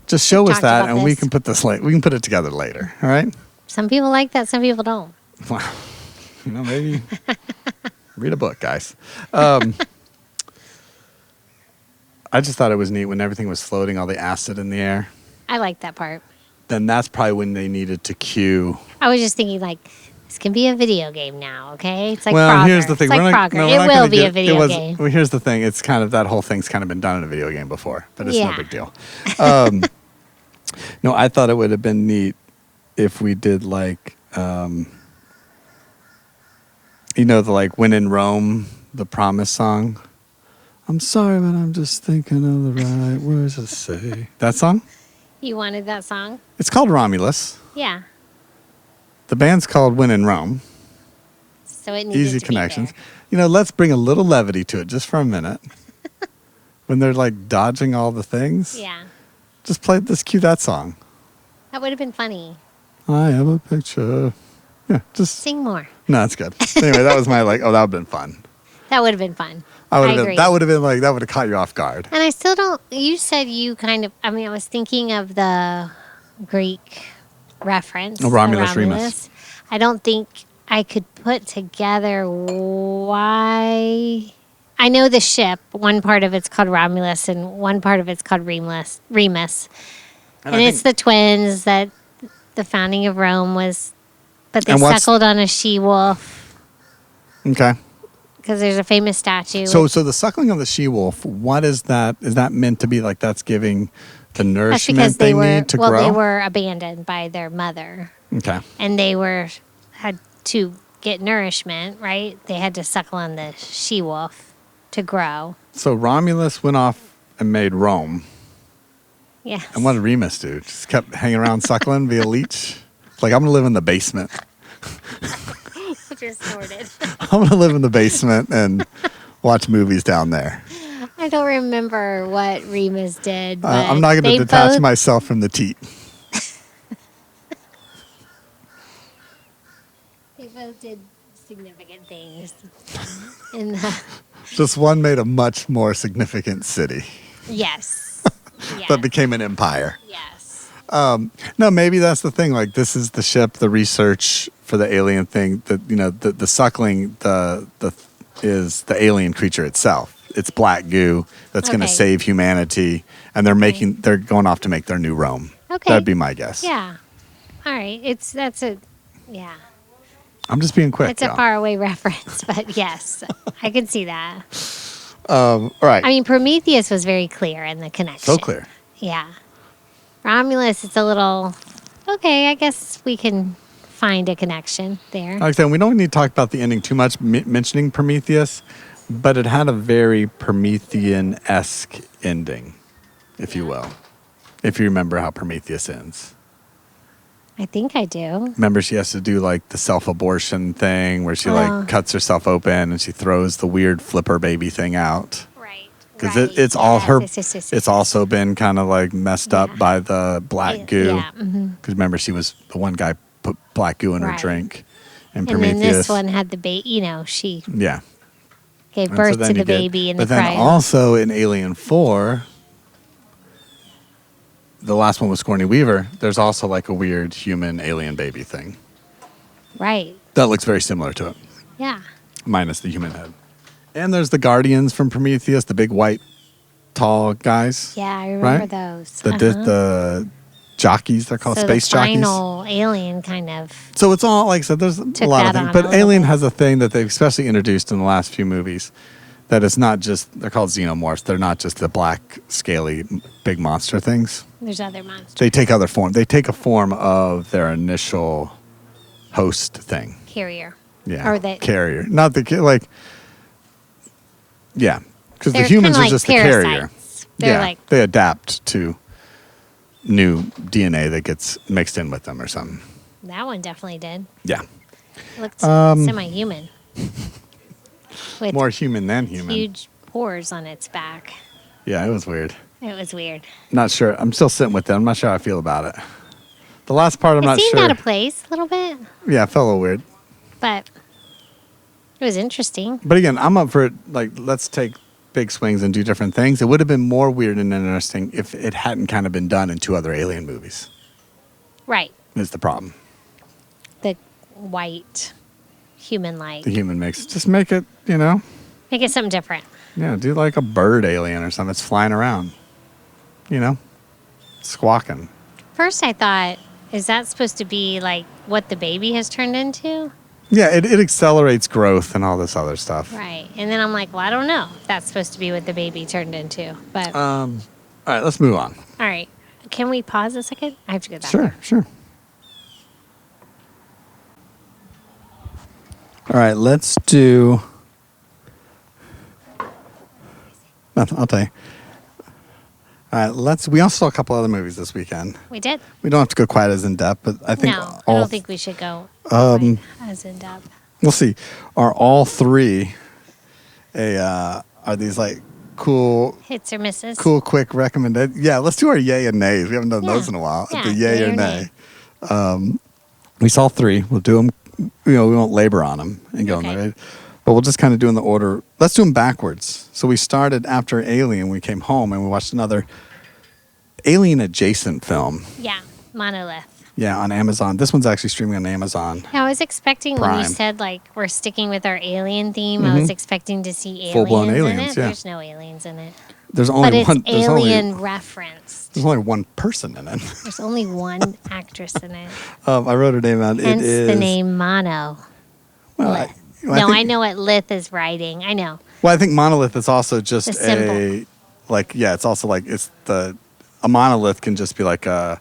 C: Just show us that, and we
B: this.
C: can put this we can put it together later. All right?
B: Some people like that. Some people don't.
C: Well, you know, maybe read a book, guys. I just thought it was neat when everything was floating, all the acid in the air.
B: I like that part.
C: Then that's probably when they needed to cue.
B: I was just thinking, like, this can be a video game now, okay? It's like
C: well,
B: Frogger.
C: Here's the thing.
B: It's like Frogger. It will be a video game.
C: Well, here's the thing. It's kind of, that whole thing's kind of been done in a video game before, but it's no big deal. No, I thought it would have been neat if we did like, you know, the like When in Rome, the Promise song. I'm sorry, but I'm just thinking of the right words to say. That song?
B: You wanted that song?
C: It's called Romulus.
B: Yeah.
C: The band's called When in Rome.
B: So it needed
C: Easy
B: to
C: connections.
B: Be there.
C: You know, let's bring a little levity to it just for a minute. When they're like dodging all the things.
B: Yeah.
C: Just cue that song.
B: That would have been funny.
C: I have a picture. Yeah, just
B: sing more.
C: No, that's good. Anyway, that was my that would have been fun.
B: That would have been fun.
C: That would have caught you off guard.
B: And I still don't. You said you kind of. I mean, I was thinking of the Greek reference.
C: Romulus, Remus.
B: I don't think I could put together why. I know the ship. One part of it's called Romulus, and one part of it's called Remus. And it's the twins that the founding of Rome was. But they suckled on a she-wolf.
C: Okay.
B: Because there's a famous statue.
C: So the suckling of the she-wolf, what is that? Is that meant to be like that's giving the nourishment they need to grow?
B: Well, they were abandoned by their mother.
C: Okay.
B: And they had to get nourishment, right? They had to suckle on the she-wolf to grow.
C: So Romulus went off and made Rome.
B: Yes.
C: And what did Remus do? Just kept hanging around suckling via leech? Like, I'm going to live in the basement.
B: Just snorted.
C: I'm going to live in the basement and watch movies down there.
B: I don't remember what Remus did. But
C: I'm not going to detach myself from the teat.
B: They both did significant things.
C: Just one made a much more significant city.
B: Yes.
C: That became an empire.
B: Yes.
C: No, maybe that's the thing. Like, this is the ship, the research for the alien thing. That, you know, the suckling is the alien creature itself. It's black goo that's going to save humanity, and they're going off to make their new Rome.
B: Okay,
C: that'd be my guess.
B: Yeah. All right. Yeah.
C: I'm just being quick.
B: It's a faraway reference, but yes, I can see that.
C: All right.
B: I mean, Prometheus was very clear in the connection.
C: So clear.
B: Yeah. Romulus, it's a little, okay, I guess we can find a connection there.
C: Like I said, we don't need to talk about the ending too much, mentioning Prometheus, but it had a very Promethean-esque ending, if you will, if you remember how Prometheus ends.
B: I think I do.
C: Remember, she has to do like the self-abortion thing where she like cuts herself open and she throws the weird flipper baby thing out.
B: Right.
C: Because it's all her. It's also been kind of like messed up by the black goo.
B: Yeah.
C: Because remember, she was the one guy put black goo in her drink. And
B: then this one had the baby. You know, she gave birth to the baby in the cryo.
C: But then also in Alien 4, the last one was Sigourney Weaver. There's also like a weird human alien baby thing.
B: Right.
C: That looks very similar to it.
B: Yeah.
C: Minus the human head. And there's the Guardians from Prometheus, the big white, tall guys.
B: Yeah, I remember those.
C: The jockeys, they're called space jockeys.
B: The final alien kind of.
C: So it's all, like I said, there's a lot of things. But Alien has a thing that they've especially introduced in the last few movies. That it's not just, they're called xenomorphs. They're not just the black, scaly, big monster things.
B: There's other monsters.
C: They take other form. They take a form of their initial host thing.
B: Carrier.
C: Yeah.
B: Or the
C: carrier. Not the, like, yeah. Because the humans are just the carrier.
B: They're like,
C: they adapt to new DNA that gets mixed in with them or something.
B: That one definitely did.
C: Yeah.
B: Looked semi-human. With
C: more human than human.
B: Huge pores on its back.
C: Yeah, it was weird.
B: It was weird.
C: Not sure. I'm still sitting with it. I'm not sure how I feel about it. The last part, I'm not sure.
B: It seemed out of place a little bit.
C: Yeah, it felt a little weird.
B: But it was interesting.
C: But again, I'm up for it. Like, let's take big swings and do different things. It would have been more weird and interesting if it hadn't kind of been done in 2 other Alien movies.
B: Right.
C: Is the problem.
B: The white human-like.
C: The human mix. Just make it, you know.
B: Make it something different.
C: Yeah, do like a bird alien or something. It's flying around. You know, squawking.
B: First I thought, is that supposed to be like what the baby has turned into?
C: Yeah, it accelerates growth and all this other stuff.
B: Right. And then I'm like, well, I don't know if that's supposed to be what the baby turned into. But
C: all right, let's move on.
B: All right. Can we pause a second? I have to go back.
C: Sure. All right, let's do... Nothing, I'll tell you. All right, we also saw a couple other movies this weekend.
B: We did.
C: We don't have to go quite as in-depth, but I think...
B: No, I don't think we should go quite as in-depth.
C: We'll see. Are all 3 are these like cool...
B: Hits or misses?
C: Cool, quick recommended. Yeah, let's do our yay and nays. We haven't done those in a while.
B: Yeah,
C: the yay or nay. We saw 3. We'll do them... we won't labor on them and go in there. Right? But we'll just kind of do in the order. Let's do them backwards. So we started after Alien. We came home and we watched another Alien adjacent film.
B: Yeah, Monolith.
C: Yeah, on Amazon. This one's actually streaming on Amazon.
B: Yeah, I was expecting
C: Prime.
B: when you said like we're sticking with our alien theme. I was expecting to see aliens
C: full-blown
B: in
C: aliens,
B: it.
C: yeah.
B: There's no aliens in it.
C: There's only
B: but it's
C: one.
B: alien referenced.
C: There's only one person in it.
B: There's only one actress in it.
C: I wrote her name out.
B: Hence
C: it is
B: the name Mono.
C: Well,
B: I know what Lith is writing. I know.
C: Well, I think Monolith is also just
B: the symbol.
C: it's also like a monolith can just be like a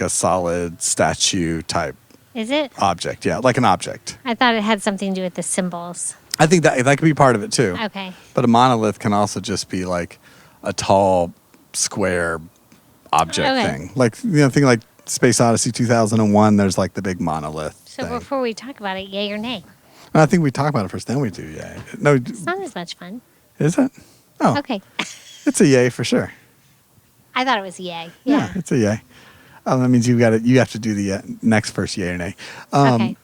C: solid statue type
B: Is it?
C: object. Yeah, like an object.
B: I thought it had something to do with the symbols.
C: I think that could be part of it too.
B: Okay.
C: But a monolith can also just be like a tall, square object thing. Like, think like Space Odyssey 2001, there's like the big monolith
B: So
C: thing.
B: before we talk about it, yay or nay?
C: I think we talk about it first, then we do yay. No,
B: It's not as much fun.
C: is it? Oh,
B: Okay.
C: it's a yay for sure.
B: I thought it was yay.
C: Yeah,
B: Yeah.
C: it's a yay. That means you have to do the next first yay or nay.
B: Okay.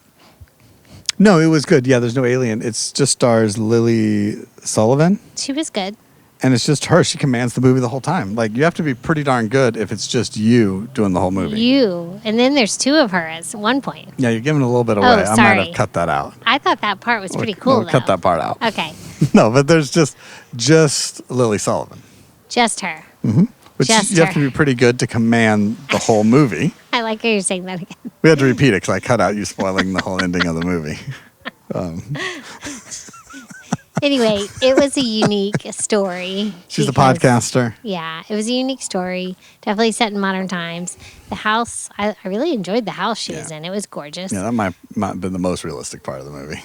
C: No, it was good. Yeah, there's no alien. It's just stars Lily Sullivan,
B: She was good.
C: and it's just her. She commands the movie the whole time. Like, you have to be pretty darn good if it's just you doing the whole movie.
B: You. And then there's two of her at one point.
C: Yeah, you're giving a little bit away.
B: Oh,
C: I might
B: sorry.
C: have cut that out.
B: I thought that part was pretty cool,
C: We'll
B: though.
C: cut that part out.
B: Okay.
C: No, but there's just Lily Sullivan.
B: Just her.
C: Which
B: Just
C: you have to
B: her.
C: be pretty good to command the whole movie.
B: I like how you're saying that again.
C: We had to repeat it because I cut out you spoiling the whole ending of the movie.
B: Anyway, it was a unique story.
C: She's a
B: because-
C: podcaster.
B: Yeah, it was a unique story. Definitely set in modern times. The house, I really enjoyed the house she was
C: Yeah.
B: in. It was gorgeous.
C: Yeah, that might have been the most realistic part of the movie.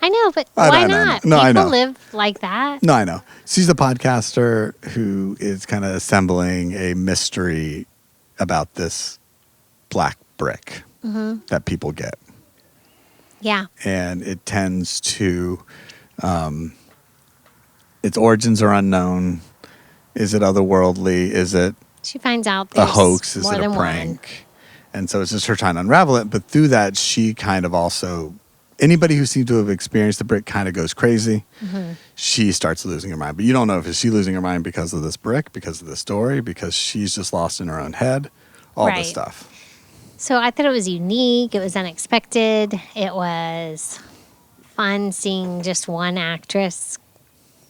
B: I know, but
C: I
B: why
C: know.
B: not?
C: No, I
B: People
C: know.
B: live like that.
C: No, I know. She's a podcaster who is kind of assembling a mystery about this black brick that people get.
B: Yeah.
C: And it tends to, its origins are unknown. Is it otherworldly? Is it
B: She finds out
C: a
B: there's
C: hoax? Is
B: more
C: it a
B: than
C: prank?
B: one.
C: And so it's just her trying to unravel it. But through that, she kind of also, anybody who seems to have experienced the brick kind of goes crazy. She starts losing her mind. But you don't know if is she losing her mind because of this brick, because of the story, because she's just lost in her own head, all
B: Right.
C: this stuff.
B: So I thought it was unique. It was unexpected. It was fun seeing just one actress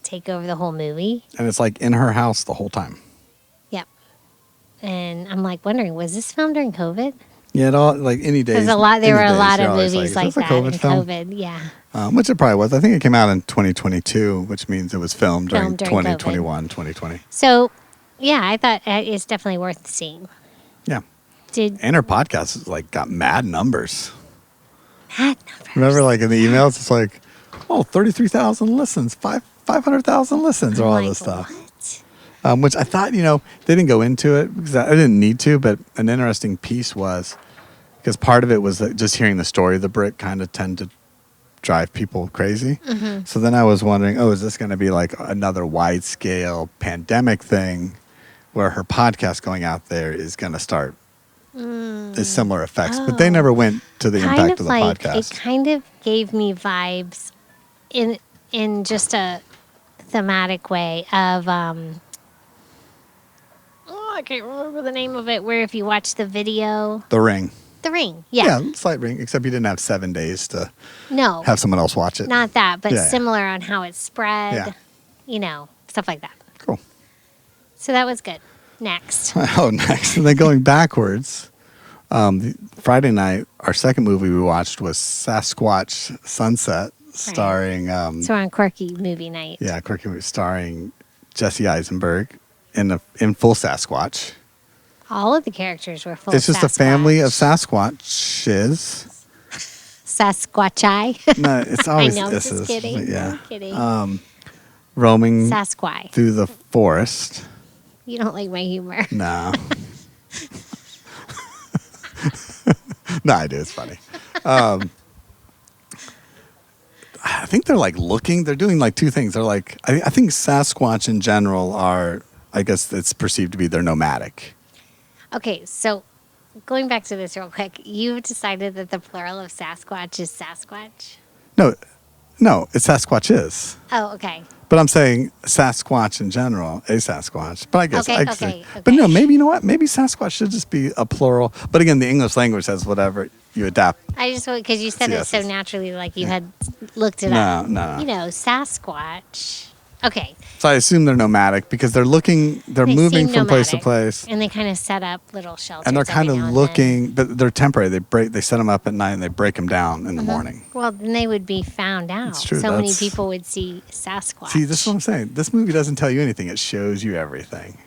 B: take over the whole movie.
C: And it's like in her house the whole time.
B: Yep. And I'm like wondering, was this filmed during COVID?
C: Yeah, it all, like any days.
B: There were a lot
C: you're
B: of
C: always
B: movies
C: "Is
B: like
C: this a
B: that
C: COVID
B: in
C: film?"
B: COVID. Yeah.
C: Which it probably was. I think it came out in 2022, which means it was filmed during
B: Filmed during COVID.
C: 2021, 2020.
B: So, yeah, I thought it's definitely worth seeing.
C: Yeah.
B: Did
C: And her podcast is like got mad numbers.
B: that number?
C: Remember, like in the emails, it's like, 33,000 listens, 500,000 listens, or all this stuff.
B: What?
C: Which I thought, they didn't go into it because I didn't need to, but an interesting piece was because part of it was that just hearing the story of the brick kind of tend to drive people crazy. So then I was wondering, is this going to be like another wide scale pandemic thing where her podcast going out there is going to start similar effects? But they never went to the impact of the podcast.
B: It kind of gave me vibes in just a thematic way of I can't remember the name of it, where if you watch the video,
C: The Ring.
B: The Ring. Yeah.
C: Slight Ring, except you didn't have 7 days to
B: No.
C: have someone else watch it.
B: Not that, but
C: Yeah.
B: similar on how it's spread.
C: Yeah.
B: Stuff like that.
C: Cool.
B: So that was good. Next.
C: Next. And then going backwards, Friday night, our second movie we watched was Sasquatch Sunset, starring,
B: So we're on quirky movie night.
C: quirky movie starring Jesse Eisenberg in full Sasquatch.
B: All of the characters were full
C: It's just a family of Sasquatches.
B: Sasquatchi.
C: No, it's always
B: I know, I'm
C: this
B: just
C: is
B: kidding.
C: yeah.
B: I'm kidding.
C: Roaming
B: Sasquatch.
C: through the forest.
B: You don't like my humor.
C: No. No, I do. It's funny. I think they're like they're doing like two things. They're like, I think Sasquatch in general are, I guess it's perceived to be they're nomadic.
B: Okay, so going back to this real quick, you've decided that the plural of Sasquatch is Sasquatch?
C: No, it's Sasquatches.
B: Oh, okay.
C: But I'm saying Sasquatch in general, a Sasquatch. But I guess
B: Okay.
C: But no, maybe you know what? Maybe Sasquatch should just be a plural. But again, the English language says whatever you adapt.
B: I just because you said it so
C: Yes.
B: naturally, like you had looked it
C: No,
B: up.
C: no.
B: Sasquatch. Okay.
C: So I assume they're nomadic because they're moving
B: seem
C: from place to
B: nomadic,
C: place.
B: and they kind of set up little shelters.
C: And they're kind
B: every
C: of
B: now and
C: looking, but they're temporary. They set them up at night and they break them down in the morning.
B: then. Well, then they would be found out.
C: It's true,
B: So many
C: that's-
B: people would see Sasquatch.
C: See, this is what I'm saying. This movie doesn't tell you anything. It shows you everything.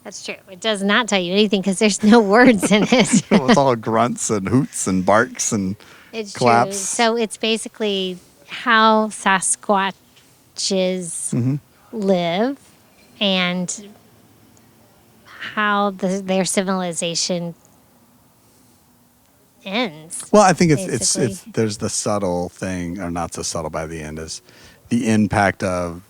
B: That's true. It does not tell you anything because there's no words in it.
C: It's all grunts and hoots and barks and
B: It's
C: claps.
B: true. So it's basically how Sasquatches live and how their civilization ends.
C: Well, I think it's
B: basically.
C: there's the subtle thing, or not so subtle by the end, is the impact of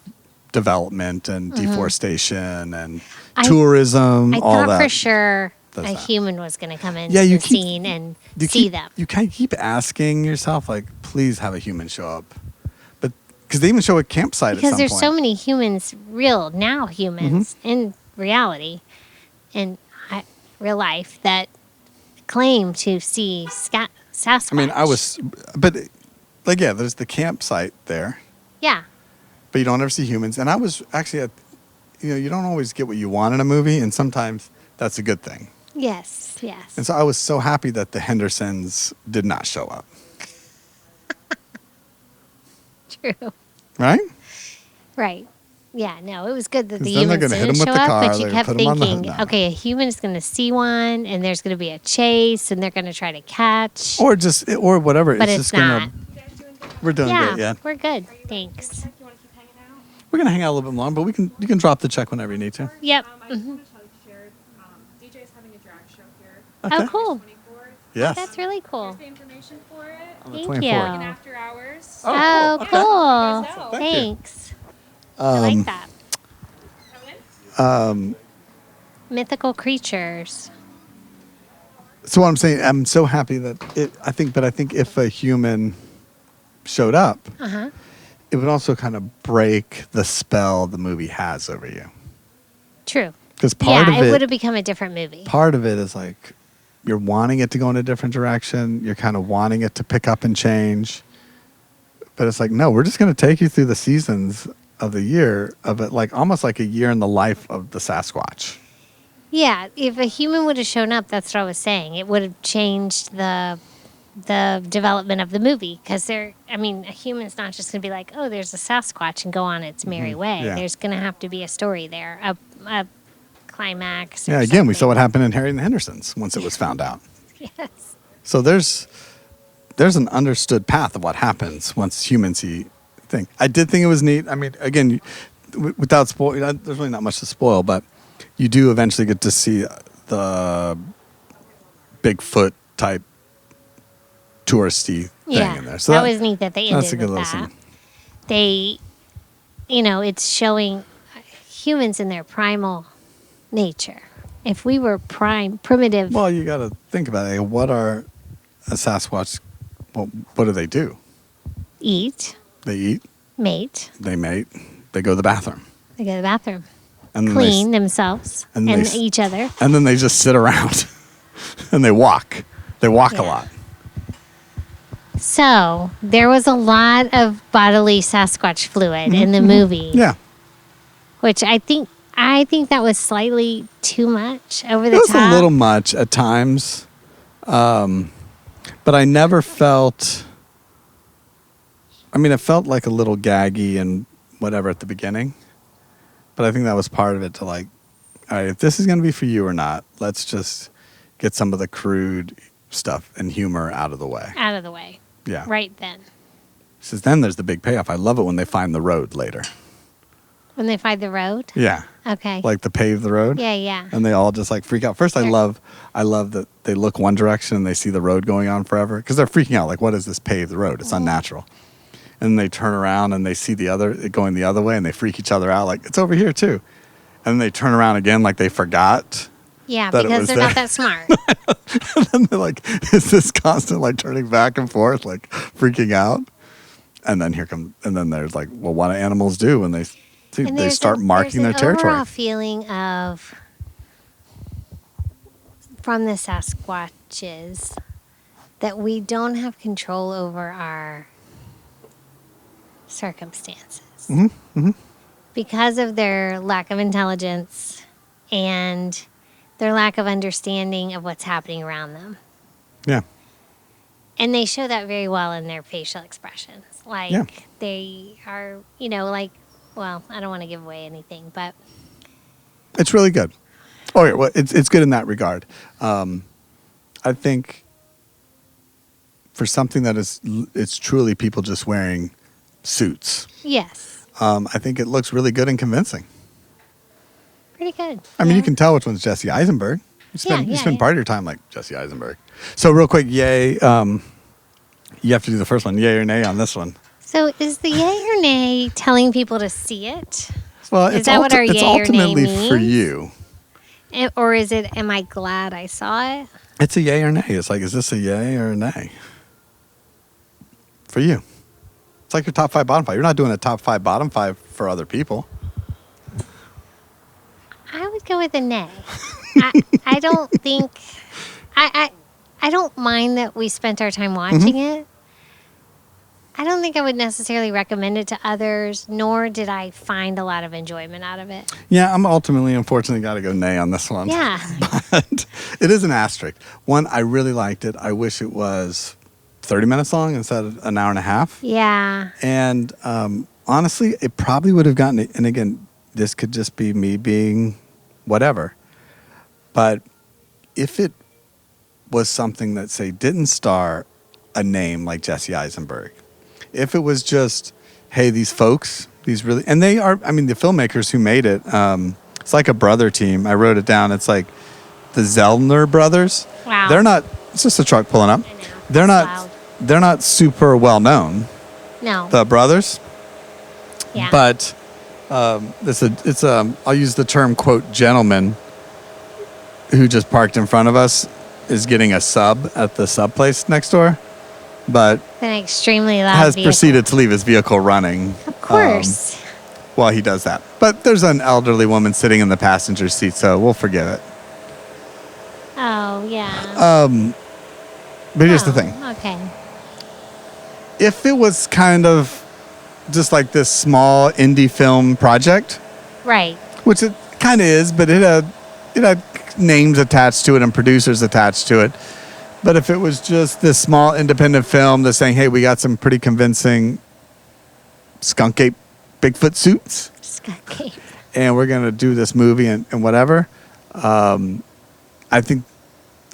C: development and deforestation and tourism.
B: I
C: all
B: thought
C: that.
B: for sure
C: Does
B: a
C: that.
B: human was going to come into
C: Yeah,
B: the
C: you keep-
B: scene and
C: You
B: see
C: keep,
B: them.
C: You kind of keep asking yourself, like, please have a human show up, but because they even show a campsite
B: Because
C: at some
B: there's
C: point.
B: so many humans, humans in reality, in real life, that claim to see Sasquatch.
C: I mean, but like, yeah, there's the campsite there,
B: Yeah.
C: but you don't ever see humans. And I was actually at, you don't always get what you want in a movie, and sometimes that's a good thing.
B: Yes. Yes.
C: And so I was so happy that the Hendersons did not show up.
B: True.
C: Right?
B: Right. Yeah, no, it was good that the
C: 'Cause then they're
B: humans
C: gonna hit
B: didn't
C: 'em with
B: show
C: the
B: up,
C: car,
B: but you
C: they're
B: kept
C: gonna put 'em on the
B: thinking,
C: hood. No.
B: okay, a human is going to see one, and there's going to be a chase, and they're going to try to catch.
C: Or whatever.
B: But
C: it's
B: it's
C: just gonna.
B: not.
C: We're doing
B: Yeah,
C: great. Yeah.
B: we're good. Thanks.
C: We're gonna hang out a little bit long, but you can drop the check whenever you need to.
B: Yep.
D: I just want to tell you, Sharon, DJ is having a drag show here.
C: Okay.
B: Oh, cool.
D: 24th.
C: Yes.
B: That's really cool.
D: Here's the information for it.
C: On the
B: Thank
C: 24th.
B: you.
D: And after hours.
B: Oh,
C: Okay.
B: cool.
D: So,
C: Thank you.
B: Thanks. I like that.
D: Come in.
B: Mythical creatures.
C: So what I'm saying, I'm so happy that I think if a human showed up,
B: Uh-huh.
C: it would also kind of break the spell the movie has over you.
B: True.
C: Because part
B: Yeah,
C: of
B: it would
C: it,
B: have become a different movie.
C: part of it is like you're wanting it to go in a different direction. You're kind of wanting it to pick up and change. But it's like, no, we're just going to take you through the seasons of the year of it, like almost like a year in the life of the Sasquatch.
B: Yeah, if a human would have shown up, that's what I was saying. It would have changed the development of the movie because a human's not just going to be like, oh, there's a Sasquatch and go on its merry way.
C: Yeah.
B: There's going to have to be a story there, a climax. Or
C: Yeah, again, we saw
B: something.
C: what happened in Harry and the Hendersons once it was found out.
B: Yes.
C: So there's an understood path of what happens once humans see thing. I did think it was neat. I mean, again, without spoil, there's really not much to spoil, but you do eventually get to see the Bigfoot type touristy thing in there. So
B: that was neat that they ended
C: that's a good
B: with
C: little
B: that.
C: scene.
B: They, it's showing humans in their primal nature. If we were primitive,
C: Well, you got to think about it. What are a Sasquatch? What do they do?
B: eat,
C: They eat.
B: mate,
C: They mate. They go to the bathroom.
B: they go to the bathroom,
C: And then
B: clean themselves
C: and
B: and,
C: they s-
B: each other.
C: And then they just sit around and they walk. They walk a
B: Yeah.
C: lot.
B: So there was a lot of bodily Sasquatch fluid in the movie,
C: Yeah.
B: which I think that was slightly too much over the
C: It was
B: top.
C: a little much at times. But I never felt. It felt like a little gaggy and whatever at the beginning. But I think that was part of it to like, all right, if this is going to be for you or not, let's just get some of the crude stuff and humor out of the way.
B: out of the way
C: Yeah.
B: right then.
C: She says, then there's the big payoff. I love it when they find the road later.
B: When they find the road?
C: Yeah.
B: Okay.
C: Like to pave the road.
B: Yeah, yeah.
C: And they all just like freak out. First, I
B: Sure.
C: love that they look one direction and they see the road going on forever because they're freaking out. Like, what is this paved road? It's unnatural. And they turn around and they see it going the other way and they freak each other out. Like, it's over here too. And then they turn around again like they forgot.
B: Yeah,
C: that it
B: because
C: was
B: they're
C: there.
B: not that smart.
C: And then they're like, is this constant like turning back and forth, like freaking out? And then there's like, well, what do animals do when they
B: And
C: they start marking their
B: there's an
C: territory?
B: overall feeling of, from the Sasquatches, that we don't have control over our circumstances. Because of their lack of intelligence and their lack of understanding of what's happening around them.
C: Yeah.
B: And they show that very well in their facial expressions. Like,
C: Yeah.
B: they are, well, I don't want to give away anything, but
C: It's really good. Oh, yeah, well, it's good in that regard. I think for something that it's truly people just wearing suits.
B: Yes.
C: I think it looks really good and convincing.
B: Pretty good.
C: I mean, you can tell which one's Jesse Eisenberg. You spend part of your time like Jesse Eisenberg. So real quick, yay. You have to do the first one, yay or nay on this one.
B: So is the yay or nay telling people to see it?
C: Well,
B: Is that what our
C: it's
B: yay or nay
C: ultimately
B: means?
C: for you.
B: Or is it, am I glad I saw it?
C: It's a yay or nay. It's like, is this a yay or a nay? For you. It's like your top 5, bottom 5. You're not doing a top 5, bottom 5 for other people.
B: I would go with a nay. I don't think... I don't mind that we spent our time watching it. I don't think I would necessarily recommend it to others, nor did I find a lot of enjoyment out of it.
C: Yeah, I'm ultimately, unfortunately, got to go nay on this one.
B: Yeah.
C: But it is an asterisk. One, I really liked it. I wish it was 30 minutes long instead of an hour and a half.
B: Yeah.
C: And honestly, it probably would have gotten it. And again, this could just be me being whatever. But if it was something that, say, didn't star a name like Jesse Eisenberg, if it was just, hey, these folks, these really, and they are, I mean, the filmmakers who made it, it's like a brother team. I wrote it down. It's like the Zellner brothers.
B: Wow.
C: They're not, it's just a truck pulling up.
B: I know.
C: They're
B: It's
C: not,
B: loud.
C: they're not super well known,
B: No.
C: the brothers.
B: Yeah.
C: But it's I'll use the term, quote, gentleman who just parked in front of us is getting a sub at the sub place next door, but
B: An extremely loud
C: has
B: vehicle.
C: proceeded to leave his vehicle running.
B: Of course.
C: While he does that. But there's an elderly woman sitting in the passenger seat, so we'll forgive it.
B: Oh, yeah.
C: But here's the thing.
B: Okay.
C: If it was kind of just like this small indie film project,
B: Right.
C: which it kind of is, but it had names attached to it and producers attached to it. But if it was just this small independent film that's saying, hey, we got some pretty convincing skunk ape Bigfoot suits,
B: Skunk ape.
C: and we're going to do this movie and whatever, I think,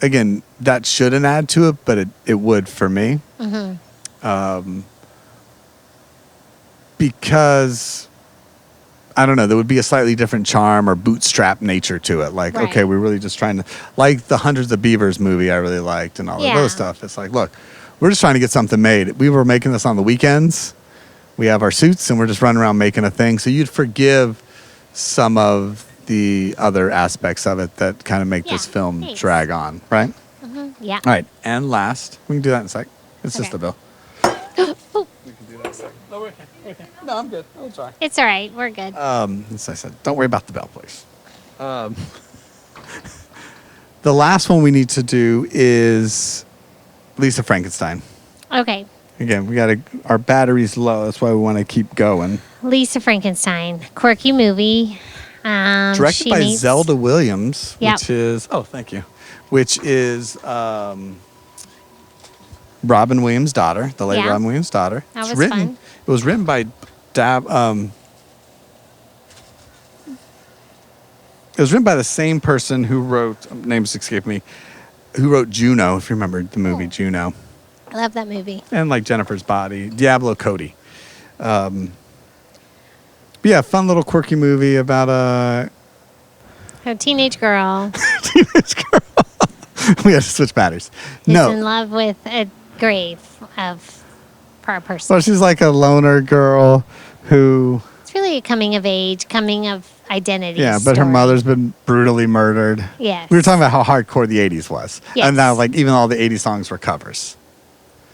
C: again, that shouldn't add to it, but it would for me. Because, I don't know, there would be a slightly different charm or bootstrap nature to it. Like,
B: Right.
C: okay, we're really just trying to, like the Hundreds of Beavers movie I really liked and all of
B: Yeah.
C: those stuff. It's like, look, we're just trying to get something made. We were making this on the weekends. We have our suits and we're just running around making a thing. So you'd forgive some of the other aspects of it that kind of make this
B: Yeah,
C: film
B: thanks.
C: drag on, right?
B: Yeah.
C: All right. And last, we can do that in a sec. It's just
B: Okay.
C: a bill.
B: Oh,
C: We can do that in a sec. No, we're okay. No, I'm good. I'll try.
B: it's all right. We're good.
C: As I said, don't worry about the bell, please. The last one we need to do is Lisa Frankenstein.
B: Okay.
C: Again, our battery's low. That's why we want to keep going.
B: Lisa Frankenstein. Quirky movie.
C: Directed
B: she
C: by
B: meets-
C: Zelda Williams,
B: Yep.
C: which is Robin Williams' daughter, the late
B: Yeah.
C: Robin Williams' daughter.
B: That
C: It's
B: was
C: written.
B: fun.
C: It was written by It was written by the same person who wrote, names escape me, who wrote Juno, if you remember the movie
B: Oh.
C: Juno.
B: I love that movie.
C: And like Jennifer's Body, Diablo Cody. But yeah, fun little quirky movie about a
B: A teenage girl
C: teenage girl. We had to switch batteries.
B: who's
C: No.
B: in love with a grave for a person.
C: Well, she's like a loner girl who,
B: It's really a coming of age, coming of identity.
C: yeah, but her
B: story.
C: mother's been brutally murdered.
B: Yes.
C: We were talking about how hardcore the 80s was.
B: Yes.
C: And now, like, even all the 80s songs were covers.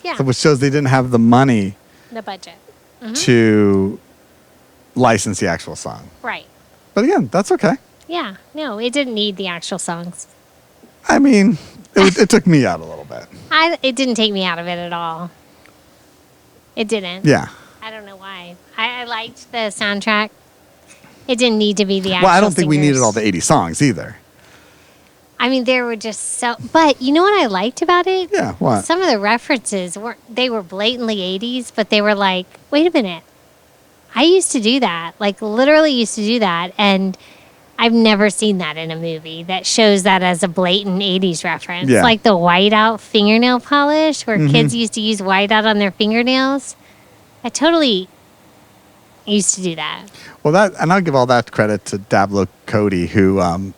B: Yeah.
C: So, which shows they didn't have the money
B: The budget.
C: to license the actual song.
B: Right.
C: But again, that's okay.
B: Yeah. No, it didn't need the actual songs.
C: I mean, it took me out a little bit.
B: It didn't take me out of it at all. It didn't.
C: Yeah.
B: I don't know why. I liked the soundtrack. It didn't need to be the actual
C: Well, I don't think we
B: singers.
C: needed all the 80 songs either.
B: I mean, there were just so... But you know what I liked about it?
C: Yeah, what?
B: Some of the references, they were blatantly 80s, but they were like, wait a minute. I used to do that. Like, literally used to do that. And I've never seen that in a movie that shows that as a blatant 80s reference.
C: Yeah.
B: Like the whiteout fingernail polish where kids used to use whiteout on their fingernails. I totally used to do that.
C: Well, and I'll give all that credit to Dablo Cody, who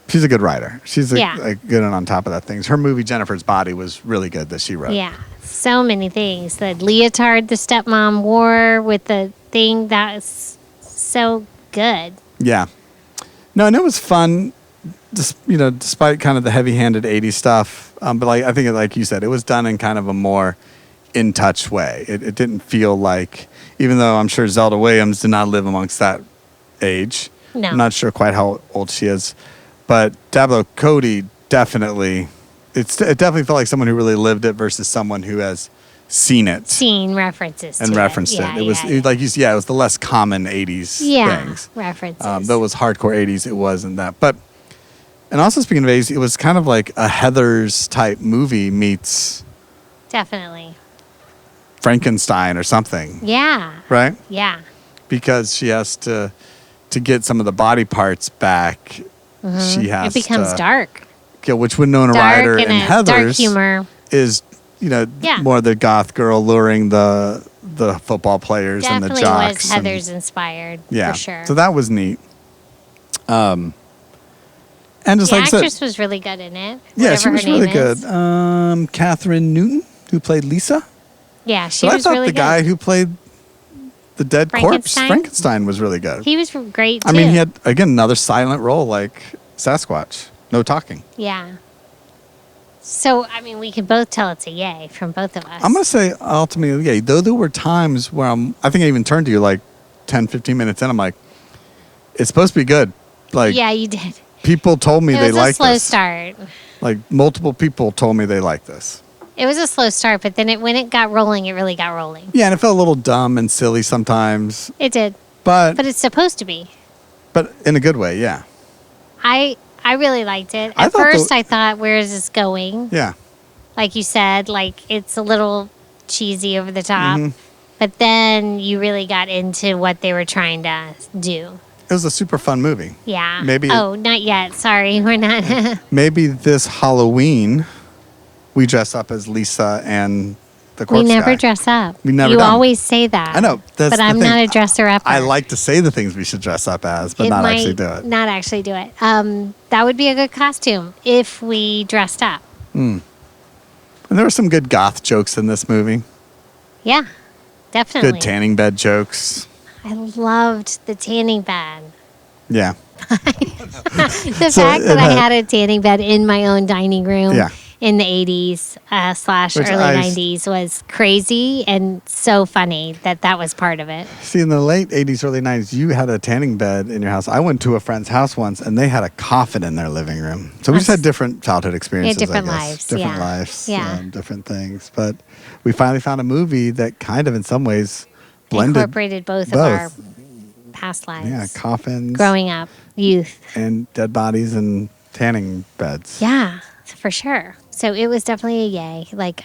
C: she's a good writer. She's a good one on top of that things. Her movie Jennifer's Body was really good that she wrote.
B: Yeah, so many things. The leotard the stepmom wore with the thing, that's so good.
C: Yeah. No, and it was fun, despite kind of the heavy-handed 80s stuff. But I think, like you said, it was done in kind of a more in-touch way. It didn't feel like, even though I'm sure Zelda Williams did not live amongst that age.
B: No.
C: I'm not sure quite how old she is. But Dablo Cody definitely, it definitely felt like someone who really lived it versus someone who has seen it.
B: Seen references
C: and
B: to
C: referenced
B: it.
C: it. It was like you said, it was the less common 80s things.
B: References.
C: Though it was hardcore 80s, it wasn't that. But, and also speaking of 80s, it was kind of like a Heathers type movie meets
B: Definitely.
C: Frankenstein or something.
B: Yeah.
C: Right?
B: Yeah.
C: Because she has to get some of the body parts back. She has
B: It becomes dark.
C: Yeah, which Winona
B: Dark
C: Ryder
B: and
C: and
B: a
C: Heathers
B: dark humor.
C: is, more the goth girl luring the football players
B: Definitely
C: and the jocks.
B: was Heather's inspired,
C: Yeah.
B: for sure.
C: So that was neat. And just
B: the
C: like I said,
B: actress was really good in it.
C: yeah, she
B: whatever
C: was
B: her
C: really
B: name
C: good.
B: is.
C: Catherine Newton, who played Lisa.
B: Yeah, she
C: But I
B: was
C: thought
B: really
C: the
B: good.
C: guy who played the dead corpse,
B: Frankenstein?
C: Frankenstein, was really good.
B: He was great, too.
C: I mean, he had, again, another silent role like Sasquatch. No talking.
B: Yeah. So, I mean, we can both tell it's a yay from both of us.
C: I'm going to say ultimately, yeah, though there were times where I think I even turned to you like 10, 15 minutes in. I'm like, it's supposed to be good. Like,
B: Yeah, you did.
C: people told me they liked
B: It was a slow
C: this.
B: start.
C: Like, multiple people told me they liked this.
B: It was a slow start, but then when it got rolling, it really got rolling.
C: Yeah, and it felt a little dumb and silly sometimes,
B: It did.
C: but
B: But it's supposed to be.
C: in a good way, yeah.
B: I really liked it.
C: I
B: At
C: thought
B: first, I thought, where is this going?
C: Yeah.
B: Like you said, like it's a little cheesy over the top.
C: Mm-hmm.
B: But then you really got into what they were trying to do.
C: It was a super fun movie.
B: Yeah.
C: Maybe-
B: Oh, not yet. Sorry, we're not.
C: Maybe this Halloween, we dress up as Lisa and the corpse
B: We never
C: guy.
B: dress up.
C: We never
B: You
C: done.
B: always say that.
C: I know. That's
B: but
C: the
B: I'm
C: thing.
B: not a dresser upper.
C: I like to say the things we should dress up as, but
B: It
C: not
B: might
C: actually do it.
B: Not actually do it. That would be a good costume if we dressed up.
C: And there were some good goth jokes in this movie.
B: Yeah, definitely.
C: Good tanning bed jokes.
B: I loved the tanning bed.
C: Yeah.
B: The
C: So
B: fact that
C: it
B: I
C: had-
B: had a tanning bed in my own dining room
C: Yeah.
B: in the 80s /
C: Which
B: early
C: I-
B: 90s was crazy and so funny that was part of it.
C: See, in the late 80s, early 90s, you had a tanning bed in your house. I went to a friend's house once, and they had a coffin in their living room. So we just had different childhood experiences,
B: different
C: I guess.
B: lives,
C: Different
B: yeah.
C: lives.
B: Yeah.
C: Different things. But we finally found a movie that kind of, in some ways, blended
B: Incorporated both of our past lives.
C: Yeah, coffins.
B: Growing up, youth.
C: And dead bodies and tanning beds.
B: Yeah, for sure. So it was definitely a yay. Like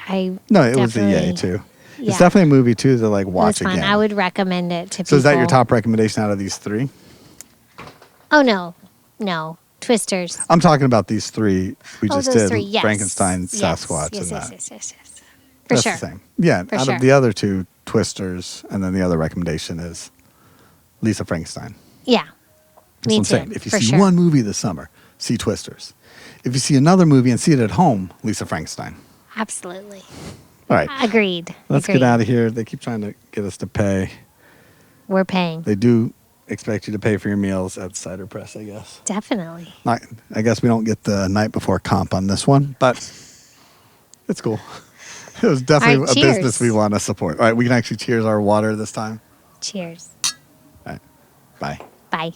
C: No, it was a yay,
B: definitely-
C: too.
B: Yeah.
C: It's definitely a movie, too, to like
B: It was
C: watch
B: fun.
C: again.
B: I would recommend it to people.
C: So is that your top recommendation out of these three?
B: Oh, no. Twisters.
C: I'm talking about these three we just
B: those
C: did.
B: three, yes.
C: Frankenstein,
B: Yes,
C: Sasquatch,
B: yes,
C: and
B: yes,
C: that.
B: yes. For
C: That's
B: sure.
C: the same. Yeah,
B: For
C: out
B: sure.
C: of the other two, Twisters, and then the other recommendation is Lisa Frankenstein.
B: Yeah.
C: That's
B: Me
C: what I'm
B: too.
C: saying. If you
B: for
C: see
B: sure.
C: one movie this summer, see Twisters. If you see another movie and see it at home, Lisa Frankenstein.
B: Absolutely.
C: All right.
B: Agreed.
C: Let's get out of here. They keep trying to get us to pay.
B: We're paying.
C: They do expect you to pay for your meals at Cider Press, I guess.
B: Definitely.
C: I guess we don't get the night before comp on this one, but it's cool. It was definitely
B: All right,
C: a
B: cheers.
C: business we want to support. All right, we can actually cheers our water this time.
B: Cheers.
C: All right, bye.
B: Bye.